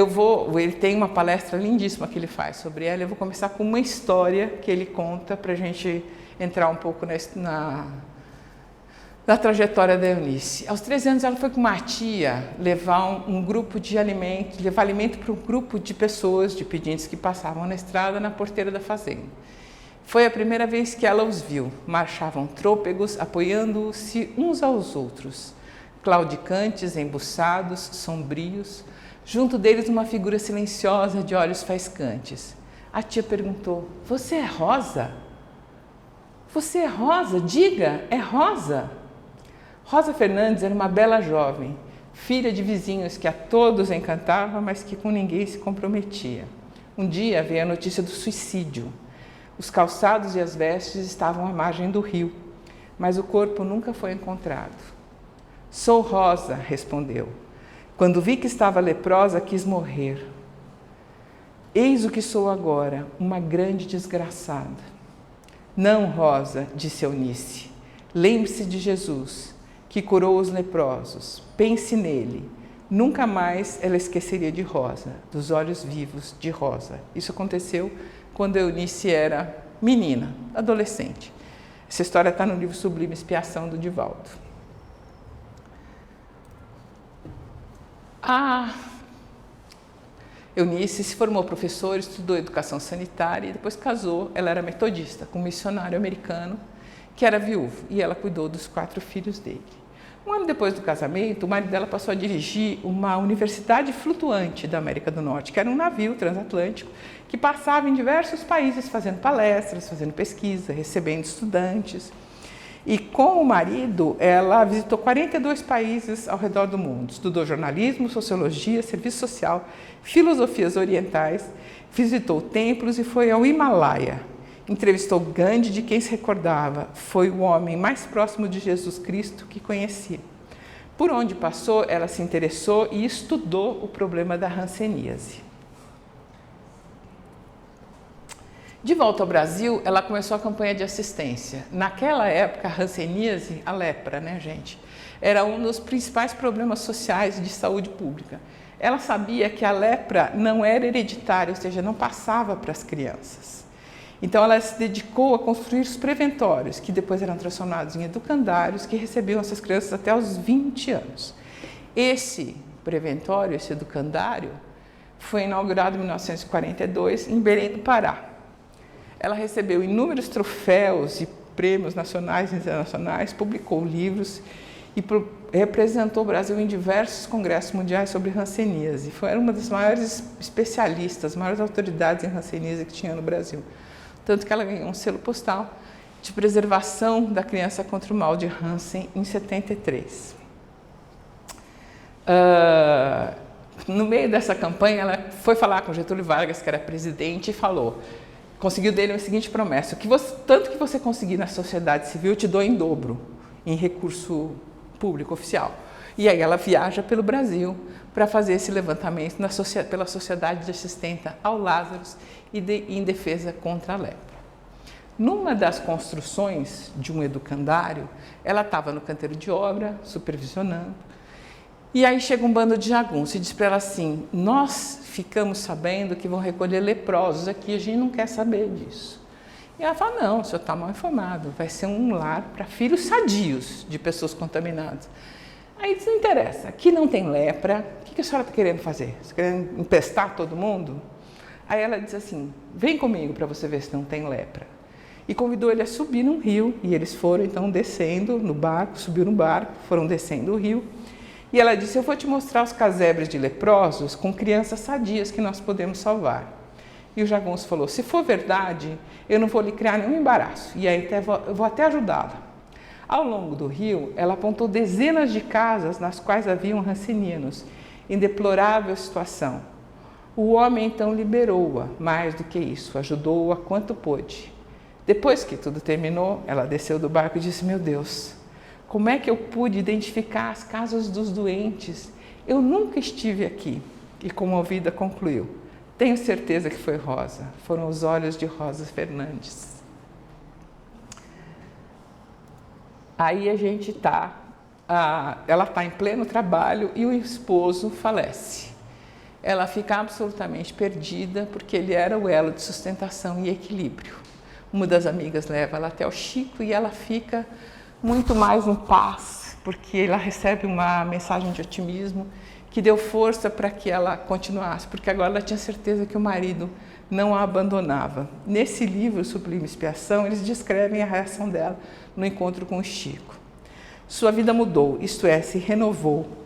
ele tem uma palestra lindíssima que ele faz sobre ela. Eu vou começar com uma história que ele conta para a gente entrar um pouco na trajetória da Eunice. Aos 13 anos ela foi com uma tia levar um grupo de alimento, levar alimento para um grupo de pessoas, de pedintes que passavam na estrada na porteira da fazenda. Foi a primeira vez que ela os viu. Marchavam trôpegos, apoiando-se uns aos outros, claudicantes, embuçados, sombrios. Junto deles uma figura silenciosa de olhos faiscantes. A tia perguntou: "Você é Rosa? Você é Rosa? Diga, é Rosa?" Rosa Fernandes era uma bela jovem, filha de vizinhos que a todos encantava, mas que com ninguém se comprometia. Um dia veio a notícia do suicídio. Os calçados e as vestes estavam à margem do rio, mas o corpo nunca foi encontrado. "Sou Rosa", respondeu. "Quando vi que estava leprosa, quis morrer. Eis o que sou agora, uma grande desgraçada." "Não, Rosa", disse Eunice. "Lembre-se de Jesus, que curou os leprosos. Pense nele." Nunca mais ela esqueceria de Rosa, dos olhos vivos de Rosa. Isso aconteceu quando Eunice era menina, adolescente. Essa história está no livro Sublime Expiação, do Divaldo. A Eunice se formou professora, estudou educação sanitária e depois casou. Ela era metodista com um missionário americano que era viúvo e ela cuidou dos 4 filhos dele. Um ano depois do casamento, o marido dela passou a dirigir uma universidade flutuante da América do Norte, que era um navio transatlântico que passava em diversos países fazendo palestras, fazendo pesquisa, recebendo estudantes. E com o marido, ela visitou 42 países ao redor do mundo. Estudou jornalismo, sociologia, serviço social, filosofias orientais, visitou templos e foi ao Himalaia. Entrevistou Gandhi, de quem se recordava, foi o homem mais próximo de Jesus Cristo que conhecia. Por onde passou, ela se interessou e estudou o problema da hanseníase. De volta ao Brasil, ela começou a campanha de assistência. Naquela época, a hanseníase, a lepra, né, gente, era um dos principais problemas sociais de saúde pública. Ela sabia que a lepra não era hereditária, ou seja, não passava para as crianças. Então, ela se dedicou a construir os preventórios, que depois eram transformados em educandários, que recebiam essas crianças até os 20 anos. Esse preventório, esse educandário, foi inaugurado em 1942, em Belém do Pará. Ela recebeu inúmeros troféus e prêmios nacionais e internacionais, publicou livros e representou o Brasil em diversos congressos mundiais sobre hanseníase. Foi uma das maiores especialistas, maiores autoridades em hanseníase que tinha no Brasil. Tanto que ela ganhou um selo postal de preservação da criança contra o mal de Hansen em 73. No meio dessa campanha, ela foi falar com Getúlio Vargas, que era presidente, e conseguiu dele a seguinte promessa: tanto que você conseguir na sociedade civil, eu te dou em dobro, em recurso público oficial. E aí ela viaja pelo Brasil para fazer esse levantamento pela Sociedade de Assistência ao Lázaro e em defesa contra a lepra. Numa das construções de um educandário, ela estava no canteiro de obra, supervisionando, e aí chega um bando de jagunços e diz para ela assim: nós ficamos sabendo que vão recolher leprosos aqui, a gente não quer saber disso. E ela fala: não, o senhor está mal informado, vai ser um lar para filhos sadios de pessoas contaminadas. Aí diz: não interessa, aqui não tem lepra, o que a senhora está querendo fazer? Você está querendo empestar todo mundo? Aí ela diz assim: vem comigo para você ver se não tem lepra. E convidou ele a subir num rio, e eles foram então descendo no barco, subiram no barco, foram descendo o rio. E ela disse: eu vou te mostrar os casebres de leprosos com crianças sadias que nós podemos salvar. E o jagunço falou: se for verdade, eu não vou lhe criar nenhum embaraço, e aí eu vou até ajudá-la. Ao longo do rio, ela apontou dezenas de casas nas quais haviam ranceninos, em deplorável situação. O homem então liberou-a, mais do que isso, ajudou-a quanto pôde. Depois que tudo terminou, ela desceu do barco e disse: meu Deus, como é que eu pude identificar as casas dos doentes? Eu nunca estive aqui. E comovida concluiu: tenho certeza que foi Rosa, foram os olhos de Rosa Fernandes. Aí a gente ela está em pleno trabalho e o esposo falece. Ela fica absolutamente perdida porque ele era o elo de sustentação e equilíbrio. Uma das amigas leva ela até o Chico e ela fica muito mais em paz, porque ela recebe uma mensagem de otimismo que deu força para que ela continuasse, porque agora ela tinha certeza que o marido não a abandonava. Nesse livro, Sublime Expiação, eles descrevem a reação dela no encontro com o Chico. Sua vida mudou, isto é, se renovou,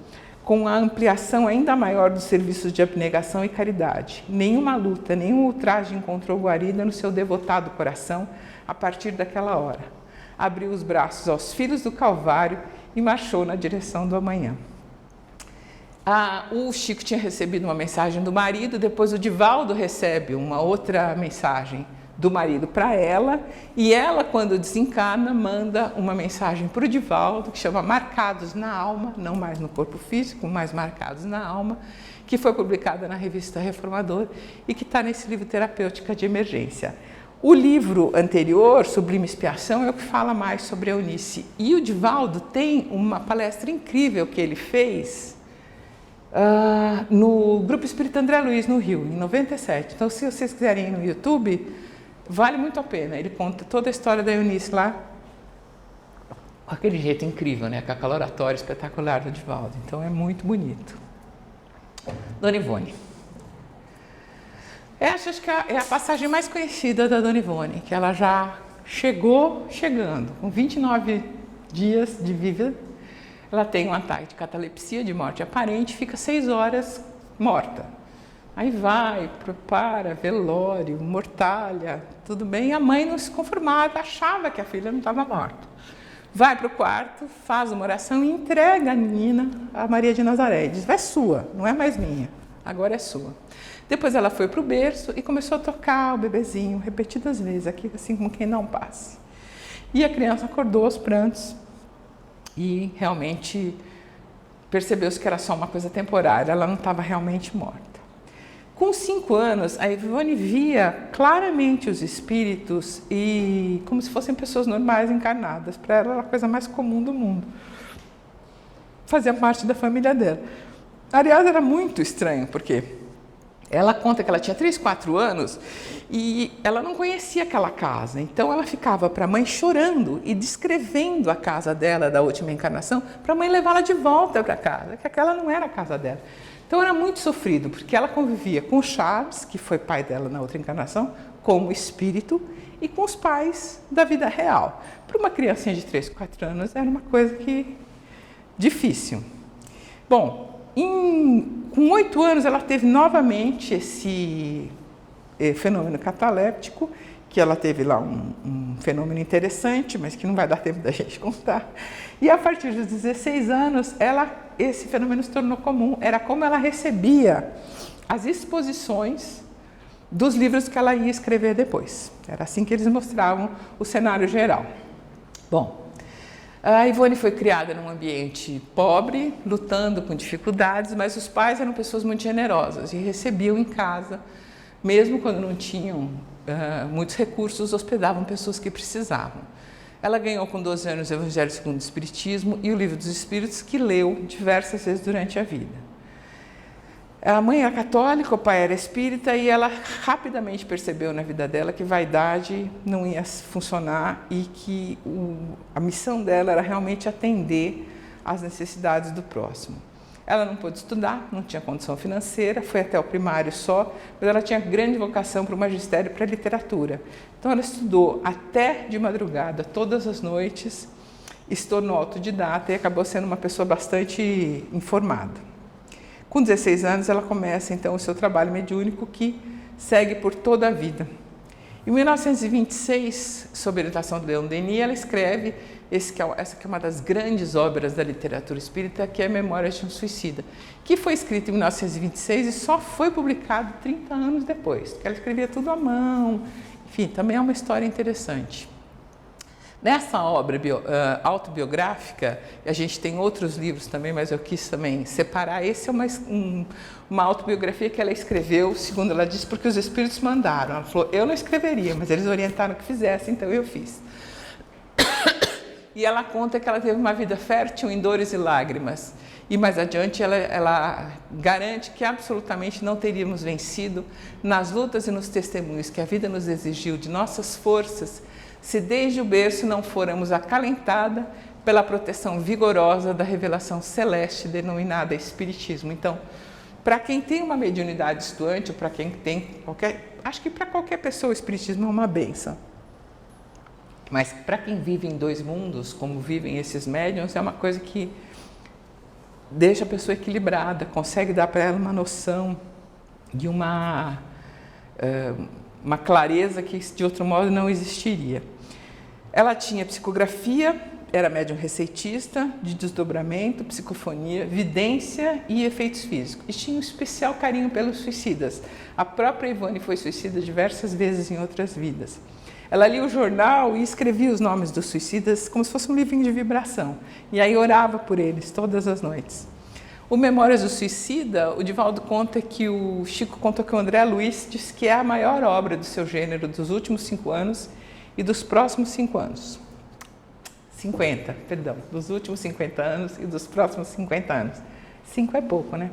com a ampliação ainda maior dos serviços de abnegação e caridade. Nenhuma luta, nenhum ultraje encontrou guarida no seu devotado coração a partir daquela hora. Abriu os braços aos filhos do Calvário e marchou na direção do amanhã. O Chico tinha recebido uma mensagem do marido, depois o Divaldo recebe uma outra mensagem do marido para ela, e ela, quando desencarna, manda uma mensagem para o Divaldo, que chama Marcados na Alma, não mais no corpo físico, mas Marcados na Alma, que foi publicada na revista Reformador e que está nesse livro Terapêutica de Emergência. O livro anterior, Sublime Expiação, é o que fala mais sobre a Eunice. E o Divaldo tem uma palestra incrível que ele fez no Grupo Espírita André Luiz, no Rio, em 97. Então, se vocês quiserem ir no YouTube, vale muito a pena. Ele conta toda a história da Eunice lá, com aquele jeito incrível, né? Com aquela oratória espetacular do Divaldo. Então, é muito bonito. Dona Ivone. Acho que é a passagem mais conhecida da Dona Ivone, que ela já chegando, com 29 dias de vida. Ela tem um ataque de catalepsia, de morte aparente, fica 6 horas morta. Aí vai, prepara, velório, mortalha, tudo bem. E a mãe não se conformava, achava que a filha não estava morta. Vai para o quarto, faz uma oração e entrega a menina a Maria de Nazaré. Diz: é sua, não é mais minha, agora é sua. Depois ela foi para o berço e começou a tocar o bebezinho repetidas vezes, aqui assim como quem não passa. E a criança acordou aos prantos e realmente percebeu-se que era só uma coisa temporária, ela não estava realmente morta. Com 5 anos, a Ivone via claramente os espíritos e como se fossem pessoas normais encarnadas. Para ela era a coisa mais comum do mundo. Fazia parte da família dela. Aliás, era muito estranho, porque ela conta que ela tinha 3, 4 anos e ela não conhecia aquela casa. Então, ela ficava para a mãe chorando e descrevendo a casa dela da última encarnação para a mãe levá-la de volta para casa, que aquela não era a casa dela. Então, era muito sofrido, porque ela convivia com o Charles, que foi pai dela na outra encarnação, como espírito, e com os pais da vida real. Para uma criancinha de 3, 4 anos, era uma coisa difícil. Bom, com 8 anos, ela teve novamente esse fenômeno cataléptico, que ela teve lá um fenômeno interessante, mas que não vai dar tempo da gente contar. E a partir dos 16 anos, esse fenômeno se tornou comum. Era como ela recebia as exposições dos livros que ela ia escrever depois. Era assim que eles mostravam o cenário geral. Bom, a Ivone foi criada num ambiente pobre, lutando com dificuldades, mas os pais eram pessoas muito generosas e recebiam em casa, mesmo quando não tinham muitos recursos, hospedavam pessoas que precisavam. Ela ganhou com 12 anos o Evangelho segundo o Espiritismo e o Livro dos Espíritos, que leu diversas vezes durante a vida. A mãe era católica, o pai era espírita, e ela rapidamente percebeu na vida dela que vaidade não ia funcionar e que a missão dela era realmente atender às necessidades do próximo. Ela não pôde estudar, não tinha condição financeira, foi até o primário só, mas ela tinha grande vocação para o magistério e para a literatura. Então ela estudou até de madrugada, todas as noites, e se tornou autodidata e acabou sendo uma pessoa bastante informada. Com 16 anos ela começa então o seu trabalho mediúnico, que segue por toda a vida. Em 1926, sob a orientação de Leon Denis, ela escreve essa que é uma das grandes obras da literatura espírita, que é Memórias de um Suicida, que foi escrita em 1926 e só foi publicado 30 anos depois, porque ela escrevia tudo à mão. Enfim, também é uma história interessante. Nessa obra autobiográfica, a gente tem outros livros também, mas eu quis também separar. Esse é uma autobiografia que ela escreveu, segundo ela disse, porque os espíritos mandaram. Ela falou, eu não escreveria, mas eles orientaram que fizesse, então eu fiz. E ela conta que ela teve uma vida fértil em dores e lágrimas. E mais adiante ela garante que absolutamente não teríamos vencido nas lutas e nos testemunhos que a vida nos exigiu de nossas forças, se desde o berço não fôramos acalentada pela proteção vigorosa da revelação celeste denominada Espiritismo. Então, para quem tem uma mediunidade estuante, ou para quem tem acho que para qualquer pessoa o Espiritismo é uma bênção. Mas para quem vive em dois mundos, como vivem esses médiuns, é uma coisa que deixa a pessoa equilibrada, consegue dar para ela uma noção de uma clareza que de outro modo não existiria. Ela tinha psicografia, era médium receitista, de desdobramento, psicofonia, vidência e efeitos físicos. E tinha um especial carinho pelos suicidas. A própria Ivone foi suicida diversas vezes em outras vidas. Ela lia o jornal e escrevia os nomes dos suicidas como se fosse um livrinho de vibração. E aí orava por eles todas as noites. O Memórias do Suicida, o Divaldo conta que o Chico contou que o André Luiz disse que é a maior obra do seu gênero dos últimos 5 anos e dos próximos 5 anos. 50, perdão, dos últimos 50 anos e dos próximos 50 anos. 5 é pouco, né?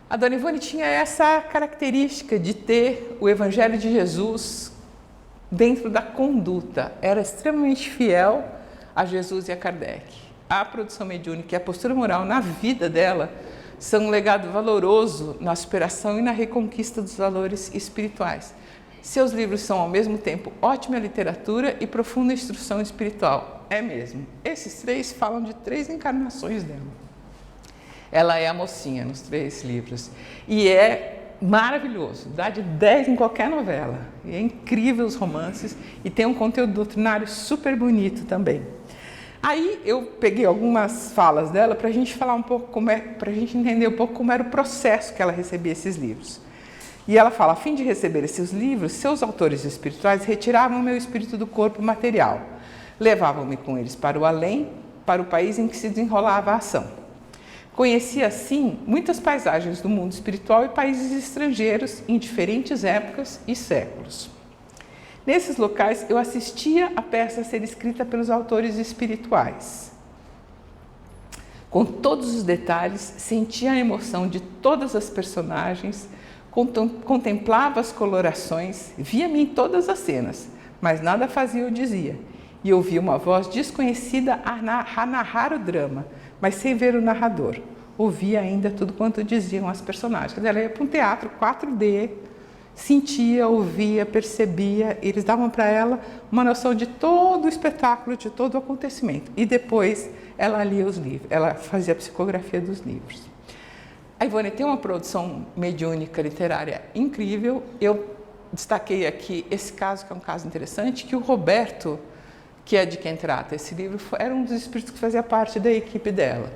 A Dona Ivone tinha essa característica de ter o Evangelho de Jesus dentro da conduta. Era extremamente fiel a Jesus e a Kardec. A produção mediúnica e a postura moral na vida dela são um legado valoroso na superação e na reconquista dos valores espirituais. Seus livros são, ao mesmo tempo, ótima literatura e profunda instrução espiritual. É mesmo. Esses 3 falam de 3 encarnações dela. Ela é a mocinha nos 3 livros. E é maravilhoso, dá de 10 em qualquer novela. E é incrível os romances e tem um conteúdo doutrinário super bonito também. Aí eu peguei algumas falas dela para a gente falar um pouco para a gente entender um pouco como era o processo que ela recebia esses livros. E ela fala, a fim de receber esses livros, seus autores espirituais retiravam o meu espírito do corpo material, levavam-me com eles para o além, para o país em que se desenrolava a ação. Conheci, assim, muitas paisagens do mundo espiritual e países estrangeiros em diferentes épocas e séculos. Nesses locais, eu assistia a peça a ser escrita pelos autores espirituais. Com todos os detalhes, sentia a emoção de todas as personagens, contemplava as colorações, via-me em todas as cenas, mas nada fazia ou dizia. E ouvia uma voz desconhecida a narrar o drama, mas sem ver o narrador. Ouvia ainda tudo quanto diziam as personagens. Ela ia para um teatro 4D, sentia, ouvia, percebia, e eles davam para ela uma noção de todo o espetáculo, de todo o acontecimento. E depois ela lia os livros, ela fazia a psicografia dos livros. A Ivone tem uma produção mediúnica literária incrível. Eu destaquei aqui esse caso, que é um caso interessante, que o Roberto, que é de quem trata esse livro, era um dos espíritos que fazia parte da equipe dela.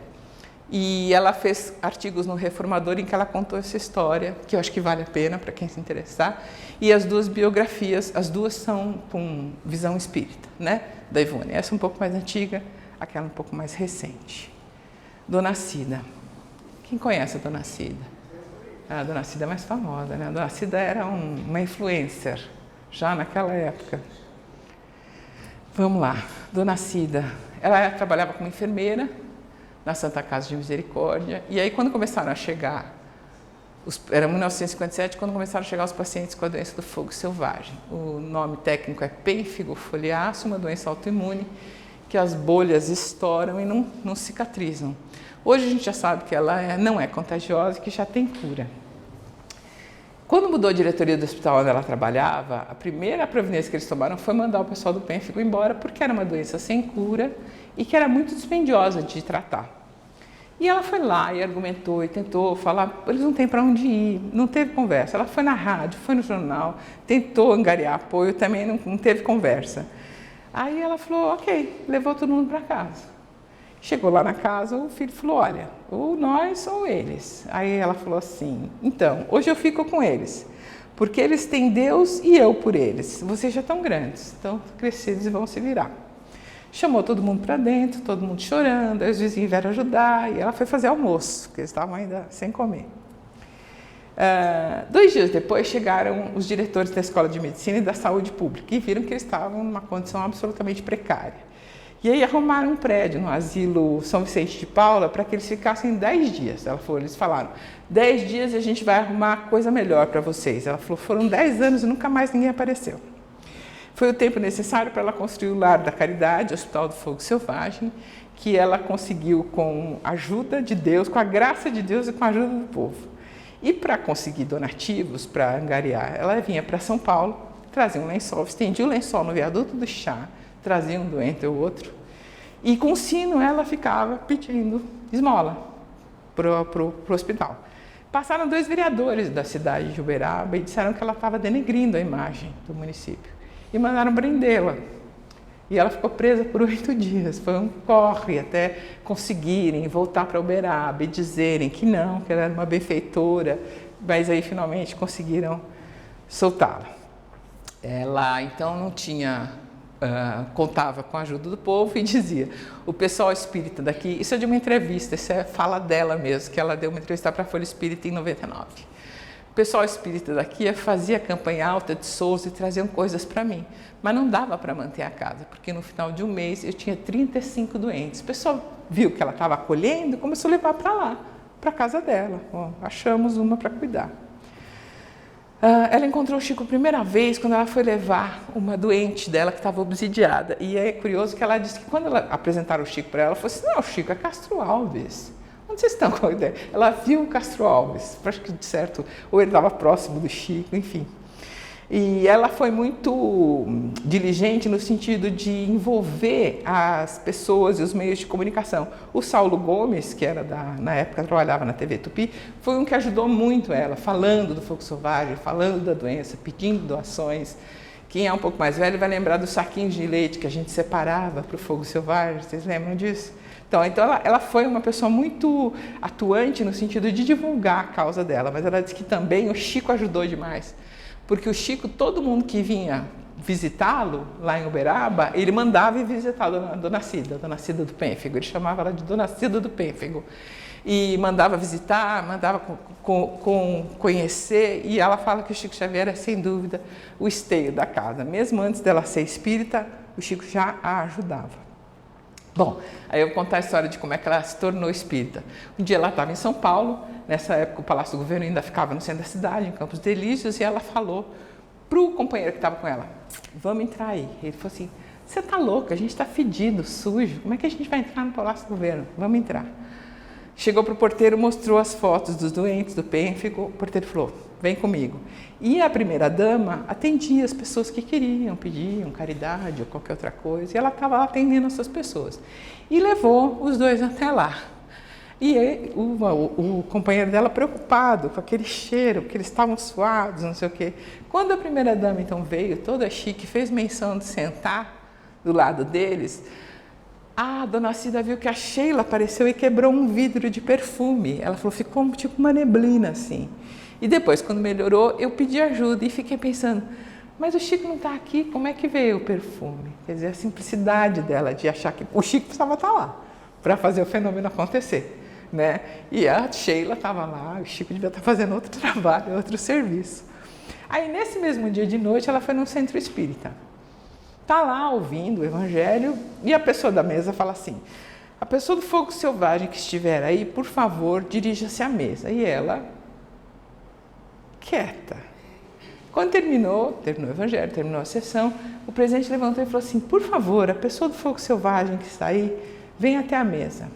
E ela fez artigos no Reformador em que ela contou essa história, que eu acho que vale a pena para quem se interessar. E as 2 biografias, as 2 são com visão espírita, né, da Ivone. Essa um pouco mais antiga, aquela um pouco mais recente. Dona Cida. Quem conhece a Dona Cida? A Dona Cida é mais famosa, né? A Dona Cida era uma influencer já naquela época. Vamos lá, Dona Cida, ela trabalhava como enfermeira na Santa Casa de Misericórdia, e aí quando começaram a chegar, era 1957, quando começaram a chegar os pacientes com a doença do fogo selvagem. O nome técnico é pênfigo foliáceo, uma doença autoimune, que as bolhas estouram e não cicatrizam. Hoje a gente já sabe que ela não é contagiosa e que já tem cura. Quando mudou a diretoria do hospital onde ela trabalhava, a primeira providência que eles tomaram foi mandar o pessoal do pênfigo embora, porque era uma doença sem cura e que era muito dispendiosa de tratar. E ela foi lá e argumentou e tentou falar, eles não têm para onde ir, não teve conversa. Ela foi na rádio, foi no jornal, tentou angariar apoio, também não teve conversa. Aí ela falou, ok, levou todo mundo para casa. Chegou lá na casa, o filho falou, olha, ou nós ou eles. Aí ela falou assim, então, hoje eu fico com eles, porque eles têm Deus e eu por eles. Vocês já estão grandes, estão crescidos e vão se virar. Chamou todo mundo para dentro, todo mundo chorando, aí os vizinhos vieram ajudar e ela foi fazer almoço, porque eles estavam ainda sem comer. 2 dias depois chegaram os diretores da Escola de Medicina e da Saúde Pública e viram que eles estavam numa condição absolutamente precária. E aí arrumaram um prédio no asilo São Vicente de Paula para que eles ficassem 10 dias. Eles falaram, 10 dias e a gente vai arrumar coisa melhor para vocês. Ela falou, foram 10 anos e nunca mais ninguém apareceu. Foi o tempo necessário para ela construir o Lar da Caridade, o Hospital do Fogo Selvagem, que ela conseguiu com a ajuda de Deus, com a graça de Deus e com a ajuda do povo. E para conseguir donativos, para angariar, ela vinha para São Paulo, trazia um lençol, estendia o lençol no viaduto do chá, trazia um doente ou outro, e com o sino ela ficava pedindo esmola para o hospital. Passaram 2 vereadores da cidade de Uberaba e disseram que ela estava denegrindo a imagem do município. E mandaram prendê-la. E ela ficou presa por 8 dias. Foi um corre até conseguirem voltar para Uberaba e dizerem que não, que ela era uma benfeitora, mas aí finalmente conseguiram soltá-la. Ela então não tinha, contava com a ajuda do povo e dizia, o pessoal espírita daqui, isso é de uma entrevista, isso é fala dela mesmo, que ela deu uma entrevista para a Folha Espírita em 99. O pessoal espírita daqui fazia campanha alta de Souza e traziam coisas para mim, mas não dava para manter a casa, porque no final de um mês eu tinha 35 doentes. O pessoal viu que ela estava acolhendo e começou a levar para lá, para a casa dela. Bom, achamos uma para cuidar. Ela encontrou o Chico a primeira vez quando ela foi levar uma doente dela que estava obsidiada. E é curioso que ela disse que quando ela apresentaram o Chico para ela falou assim, não, o Chico é Castro Alves. Onde vocês estão com a ideia? Ela viu o Castro Alves, acho que de certo, ou ele estava próximo do Chico, enfim. E ela foi muito diligente no sentido de envolver as pessoas e os meios de comunicação. O Saulo Gomes, que era na época trabalhava na TV Tupi, foi um que ajudou muito ela, falando do fogo selvagem, falando da doença, pedindo doações. Quem é um pouco mais velho vai lembrar dos saquinhos de leite que a gente separava para o fogo selvagem, vocês lembram disso? Então ela foi uma pessoa muito atuante no sentido de divulgar a causa dela, mas ela disse que também o Chico ajudou demais, porque o Chico, todo mundo que vinha visitá-lo lá em Uberaba, ele mandava ir visitar a Dona Cida do Pênfigo, ele chamava ela de Dona Cida do Pênfigo, e mandava visitar, mandava conhecer, e ela fala que o Chico Xavier é, sem dúvida, o esteio da casa. Mesmo antes dela ser espírita, o Chico já a ajudava. Bom, aí eu vou contar a história de como é que ela se tornou espírita. Um dia ela estava em São Paulo, nessa época o Palácio do Governo ainda ficava no centro da cidade, em Campos dos Elíseos, e ela falou para o companheiro que estava com ela, vamos entrar aí. Ele falou assim, você está louca, a gente está fedido, sujo, como é que a gente vai entrar no Palácio do Governo? Vamos entrar. Chegou para o porteiro, mostrou as fotos dos doentes do pênfigo, o porteiro falou, vem comigo. E a primeira-dama atendia as pessoas que queriam, pediam caridade ou qualquer outra coisa, e ela estava atendendo essas pessoas. E levou os dois até lá. E aí, o companheiro dela, preocupado com aquele cheiro, porque eles estavam suados, não sei o quê. Quando a primeira-dama, então, veio, toda chique, fez menção de sentar do lado deles, a Dona Cida viu que a Sheila apareceu e quebrou um vidro de perfume. Ela falou, ficou tipo uma neblina, assim. E depois, quando melhorou, eu pedi ajuda e fiquei pensando, mas o Chico não está aqui, como é que veio o perfume? Quer dizer, a simplicidade dela de achar que o Chico precisava estar lá para fazer o fenômeno acontecer, né? E a Sheila estava lá, o Chico devia estar fazendo outro trabalho, outro serviço. Aí, nesse mesmo dia de noite, ela foi num centro espírita. Está lá ouvindo o evangelho e a pessoa da mesa fala assim: a pessoa do fogo selvagem que estiver aí, por favor, dirija-se à mesa. E ela, quieta. Quando terminou o evangelho, terminou a sessão, o presidente levantou e falou assim: por favor, a pessoa do fogo selvagem que está aí, vem até a mesa.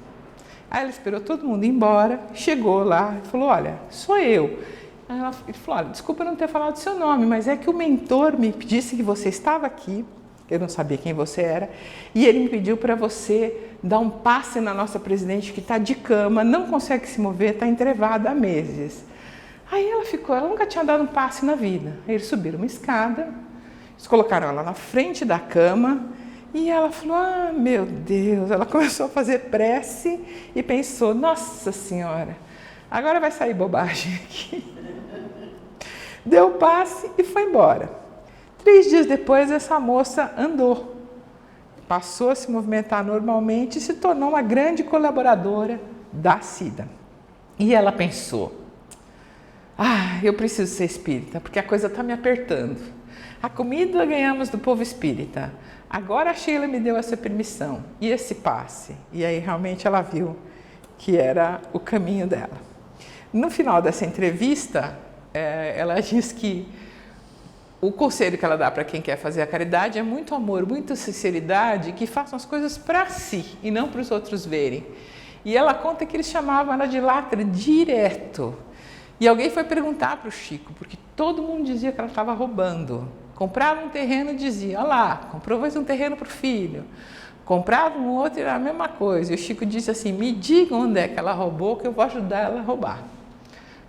Aí ela esperou todo mundo ir embora, chegou lá e falou: olha, sou eu. Aí ele falou: olha, desculpa não ter falado o seu nome, mas é que o mentor me disse que você estava aqui, eu não sabia quem você era, e ele me pediu para você dar um passe na nossa presidente que está de cama, não consegue se mover, está entrevada há meses. Aí ela nunca tinha dado um passe na vida. Aí eles subiram uma escada, eles colocaram ela na frente da cama e ela falou: ah, meu Deus, ela começou a fazer prece e pensou: nossa senhora, agora vai sair bobagem aqui. Deu o passe e foi embora. 3 dias depois, essa moça andou, passou a se movimentar normalmente e se tornou uma grande colaboradora da Cida. E ela pensou: ah, eu preciso ser espírita, porque a coisa está me apertando. A comida ganhamos do povo espírita. Agora a Sheila me deu essa permissão e esse passe. E aí realmente ela viu que era o caminho dela. No final dessa entrevista, ela diz que o conselho que ela dá para quem quer fazer a caridade é muito amor, muita sinceridade, que façam as coisas para si e não para os outros verem. E ela conta que eles chamavam ela de lacra direto. E alguém foi perguntar para o Chico, porque todo mundo dizia que ela estava roubando. Comprava um terreno e dizia: olha lá, comprou mais um terreno para o filho. Comprava um outro e era a mesma coisa. E o Chico disse assim: me diga onde é que ela roubou, que eu vou ajudar ela a roubar.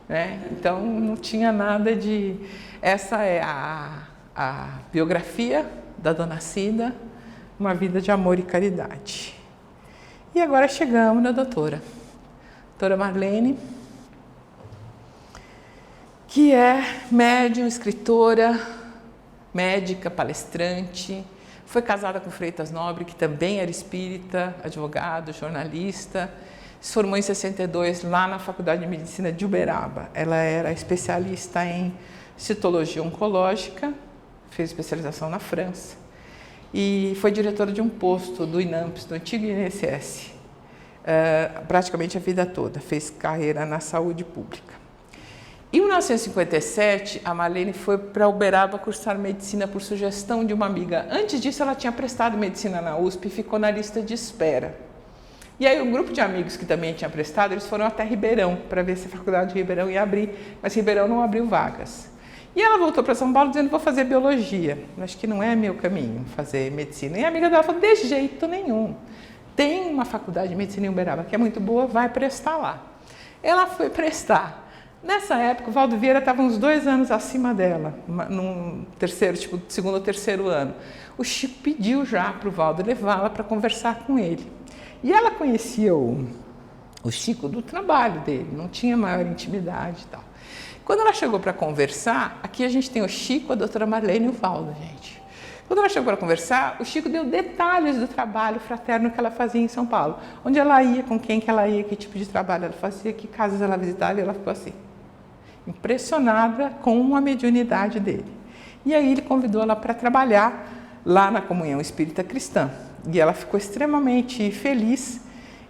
Né? Então não tinha nada de... Essa é a biografia da Dona Cida, uma vida de amor e caridade. E agora chegamos na doutora Marlene, que é médium, escritora, médica, palestrante, foi casada com Freitas Nobre, que também era espírita, advogado, jornalista, se formou em 62 lá na Faculdade de Medicina de Uberaba. Ela era especialista em citologia oncológica, fez especialização na França e foi diretora de um posto do INAMPS, do antigo INSS, praticamente a vida toda, fez carreira na saúde pública. Em 1957, a Marlene foi para Uberaba cursar medicina por sugestão de uma amiga. Antes disso, ela tinha prestado medicina na USP e ficou na lista de espera. E aí, um grupo de amigos que também tinha prestado, eles foram até Ribeirão para ver se a faculdade de Ribeirão ia abrir, mas Ribeirão não abriu vagas. E ela voltou para São Paulo dizendo: vou fazer biologia. Acho que não é meu caminho fazer medicina. E a amiga dela falou: de jeito nenhum. Tem uma faculdade de medicina em Uberaba que é muito boa, vai prestar lá. Ela foi prestar. Nessa época, o Valdo Vieira estava uns 2 anos acima dela, num terceiro, tipo, segundo ou terceiro ano. O Chico pediu já para o Valdo levá-la para conversar com ele. E ela conhecia o Chico do trabalho dele, não tinha maior intimidade e tal. Quando ela chegou para conversar, aqui a gente tem o Chico, a doutora Marlene e o Valdo, gente. Quando ela chegou para conversar, o Chico deu detalhes do trabalho fraterno que ela fazia em São Paulo. Onde ela ia, com quem que ela ia, que tipo de trabalho ela fazia, que casas ela visitava, e ela ficou assim, impressionada com a mediunidade dele. E aí ele convidou ela para trabalhar lá na Comunhão Espírita Cristã. E ela ficou extremamente feliz.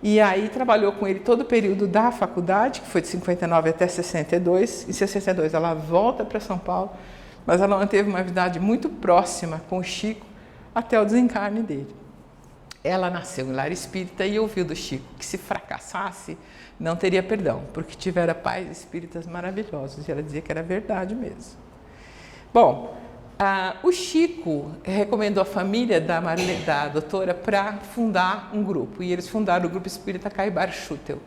E aí trabalhou com ele todo o período da faculdade, que foi de 59 até 62. Em 62 ela volta para São Paulo, mas ela manteve uma amizade muito próxima com o Chico até o desencarne dele. Ela nasceu em lar espírita e ouviu do Chico que se fracassasse não teria perdão, porque tivera pais espíritas maravilhosos. E ela dizia que era verdade mesmo. Bom, o Chico recomendou a família da doutora para fundar um grupo. E eles fundaram o Grupo Espírita Caibar Schutel.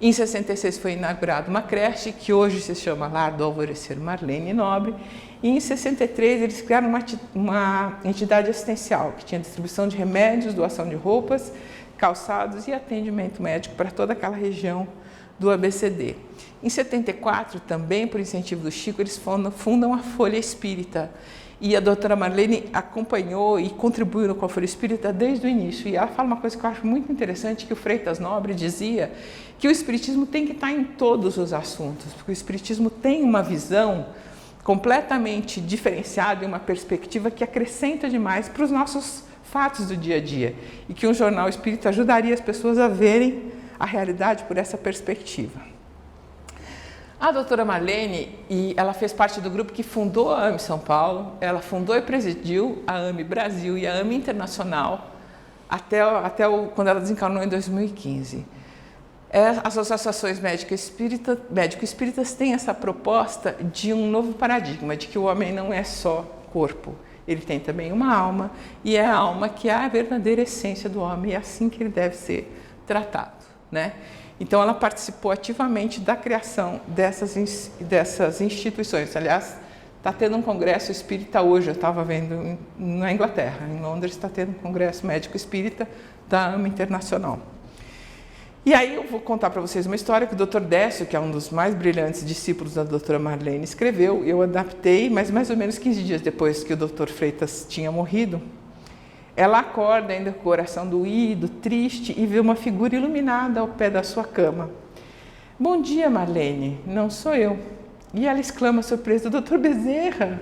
Em 66 foi inaugurada uma creche, que hoje se chama Lar do Alvorecer Marlene Nobre. E em 63 eles criaram uma entidade assistencial, que tinha distribuição de remédios, doação de roupas, calçados e atendimento médico para toda aquela região do ABCD. Em 74, também por incentivo do Chico, eles fundam a Folha Espírita. E a doutora Marlene acompanhou e contribuiu com a Folha Espírita desde o início. E ela fala uma coisa que eu acho muito interessante, que o Freitas Nobre dizia que o Espiritismo tem que estar em todos os assuntos, porque o Espiritismo tem uma visão completamente diferenciado e uma perspectiva que acrescenta demais para os nossos fatos do dia a dia e que um jornal espírita ajudaria as pessoas a verem a realidade por essa perspectiva. A doutora Marlene, ela fez parte do grupo que fundou a AME São Paulo, ela fundou e presidiu a AME Brasil e a AME Internacional quando ela desencarnou em 2015. As associações médico-espíritas têm essa proposta de um novo paradigma, de que o homem não é só corpo, ele tem também uma alma, e é a alma que é a verdadeira essência do homem, e é assim que ele deve ser tratado, né? Então, ela participou ativamente da criação dessas instituições. Aliás, está tendo um congresso espírita hoje, eu estava vendo na Inglaterra, em Londres, está tendo um congresso médico-espírita da AME Internacional. E aí eu vou contar para vocês uma história que o Dr. Décio, que é um dos mais brilhantes discípulos da doutora Marlene, escreveu. Eu adaptei, mas mais ou menos 15 dias depois que o Dr. Freitas tinha morrido, ela acorda ainda com o coração doído, triste, e vê uma figura iluminada ao pé da sua cama. Bom dia, Marlene, não sou eu. E ela exclama surpresa, Dr. Bezerra.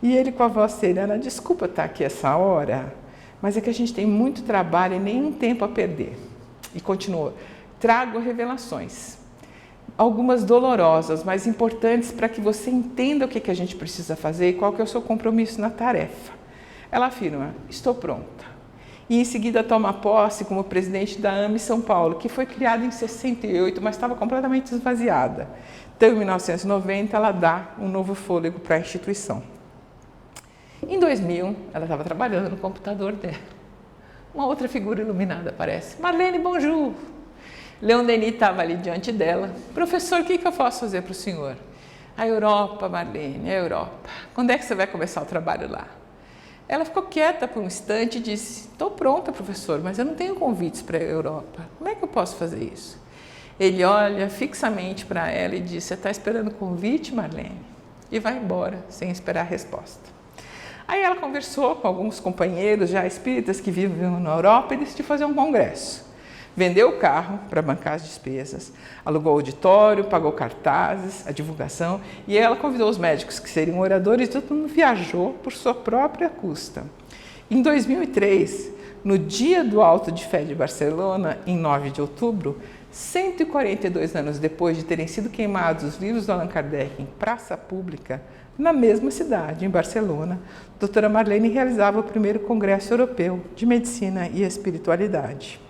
E ele com a voz serena, desculpa estar aqui essa hora, mas é que a gente tem muito trabalho e nenhum tempo a perder. E continua, trago revelações, algumas dolorosas, mas importantes para que você entenda o que a gente precisa fazer e qual que é o seu compromisso na tarefa. Ela afirma, estou pronta. E em seguida toma posse como presidente da AME São Paulo, que foi criada em 68, mas estava completamente esvaziada. Então, em 1990, ela dá um novo fôlego para a instituição. Em 2000, ela estava trabalhando no computador dela. Uma outra figura iluminada aparece. Marlene, bonjour. Leon Denis estava ali diante dela. Professor, o que eu posso fazer para o senhor? A Europa, Marlene, a Europa. Quando é que você vai começar o trabalho lá? Ela ficou quieta por um instante e disse, estou pronta, professor, mas eu não tenho convites para a Europa. Como é que eu posso fazer isso? Ele olha fixamente para ela e diz, você está esperando convite, Marlene? E vai embora, sem esperar a resposta. Aí ela conversou com alguns companheiros já espíritas que vivem na Europa e decidiu fazer um congresso. Vendeu o carro para bancar as despesas, alugou o auditório, pagou cartazes, a divulgação, e ela convidou os médicos que seriam oradores, e todo mundo viajou por sua própria custa. Em 2003, no dia do Alto de Fé de Barcelona, em 9 de outubro, 142 anos depois de terem sido queimados os livros do Allan Kardec em praça pública, na mesma cidade, em Barcelona, a doutora Marlene realizava o primeiro Congresso Europeu de Medicina e Espiritualidade.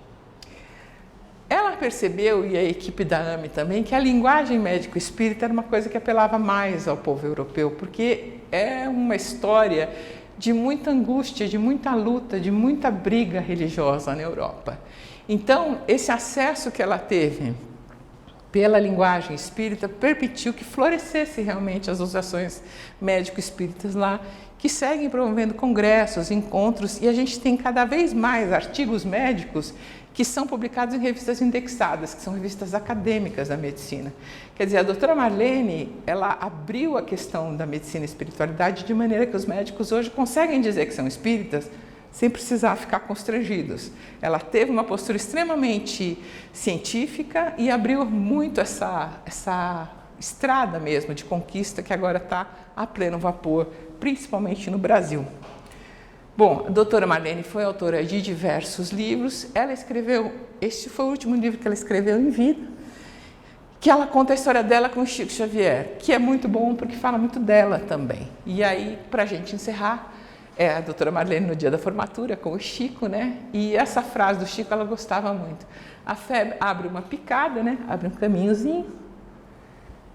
Ela percebeu, e a equipe da AME também, que a linguagem médico-espírita era uma coisa que apelava mais ao povo europeu, porque é uma história de muita angústia, de muita luta, de muita briga religiosa na Europa. Então, esse acesso que ela teve pela linguagem espírita permitiu que florescesse realmente as associações médico-espíritas lá, que seguem promovendo congressos, encontros, e a gente tem cada vez mais artigos médicos que são publicados em revistas indexadas, que são revistas acadêmicas da medicina. Quer dizer, a doutora Marlene, ela abriu a questão da medicina e espiritualidade de maneira que os médicos hoje conseguem dizer que são espíritas sem precisar ficar constrangidos. Ela teve uma postura extremamente científica e abriu muito essa estrada mesmo de conquista que agora está a pleno vapor, principalmente no Brasil. Bom, a doutora Marlene foi autora de diversos livros. Ela escreveu, este foi o último livro que ela escreveu em vida, que ela conta a história dela com o Chico Xavier, que é muito bom porque fala muito dela também. E aí, para a gente encerrar, a doutora Marlene no dia da formatura com o Chico, né? E essa frase do Chico ela gostava muito. A fé abre uma picada, né? Abre um caminhozinho,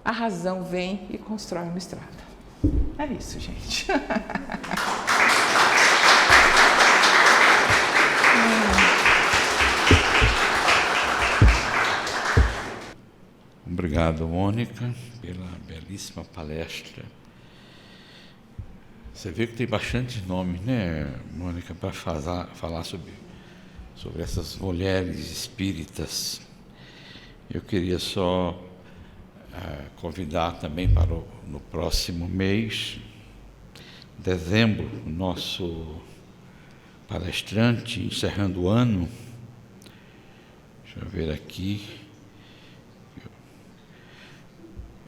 a razão vem e constrói uma estrada. É isso, gente. Obrigado, Mônica, pela belíssima palestra. Você vê que tem bastante nome, né, Mônica, para falar sobre essas mulheres espíritas. Eu queria só convidar também para no próximo mês, dezembro, o nosso palestrante, encerrando o ano. Deixa eu ver aqui.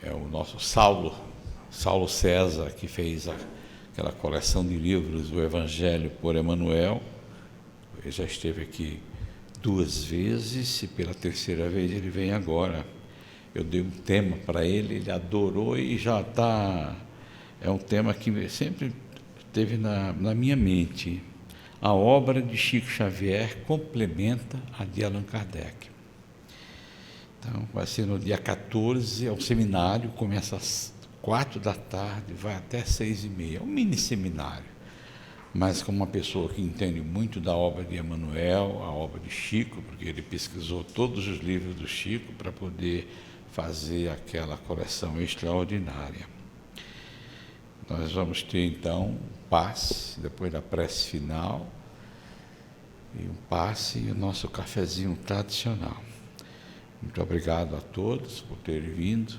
É o nosso Saulo Saulo César, que fez aquela coleção de livros, o Evangelho por Emmanuel. Ele já esteve aqui 2 vezes e pela 3ª vez ele vem agora. Eu dei um tema para ele, ele adorou e já está... É um tema que sempre esteve na minha mente. A obra de Chico Xavier complementa a de Allan Kardec. Então, vai ser no dia 14, é o seminário, começa às 4 da tarde, vai até 6h30. É um mini seminário, mas com uma pessoa que entende muito da obra de Emmanuel, a obra de Chico, porque ele pesquisou todos os livros do Chico para poder fazer aquela coleção extraordinária. Nós vamos ter então um passe, depois da prece final, e um passe e o nosso cafezinho tradicional. Muito obrigado a todos por terem vindo.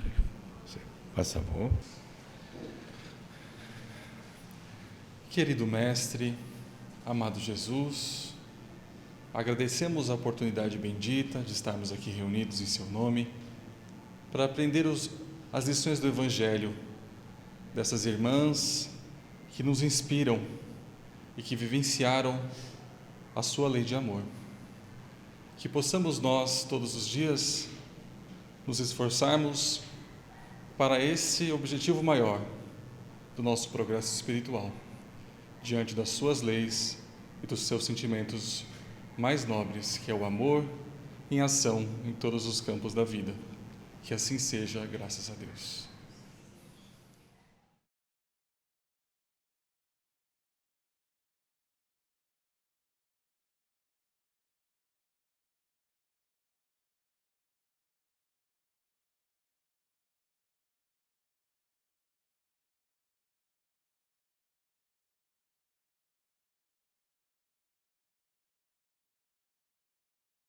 Faz favor. Querido Mestre, amado Jesus, agradecemos a oportunidade bendita de estarmos aqui reunidos em Seu nome para aprender as lições do Evangelho dessas irmãs que nos inspiram e que vivenciaram a Sua lei de amor. Que possamos nós, todos os dias, nos esforçarmos para esse objetivo maior do nosso progresso espiritual, diante das Suas leis e dos seus sentimentos mais nobres, que é o amor em ação em todos os campos da vida. Que assim seja, graças a Deus.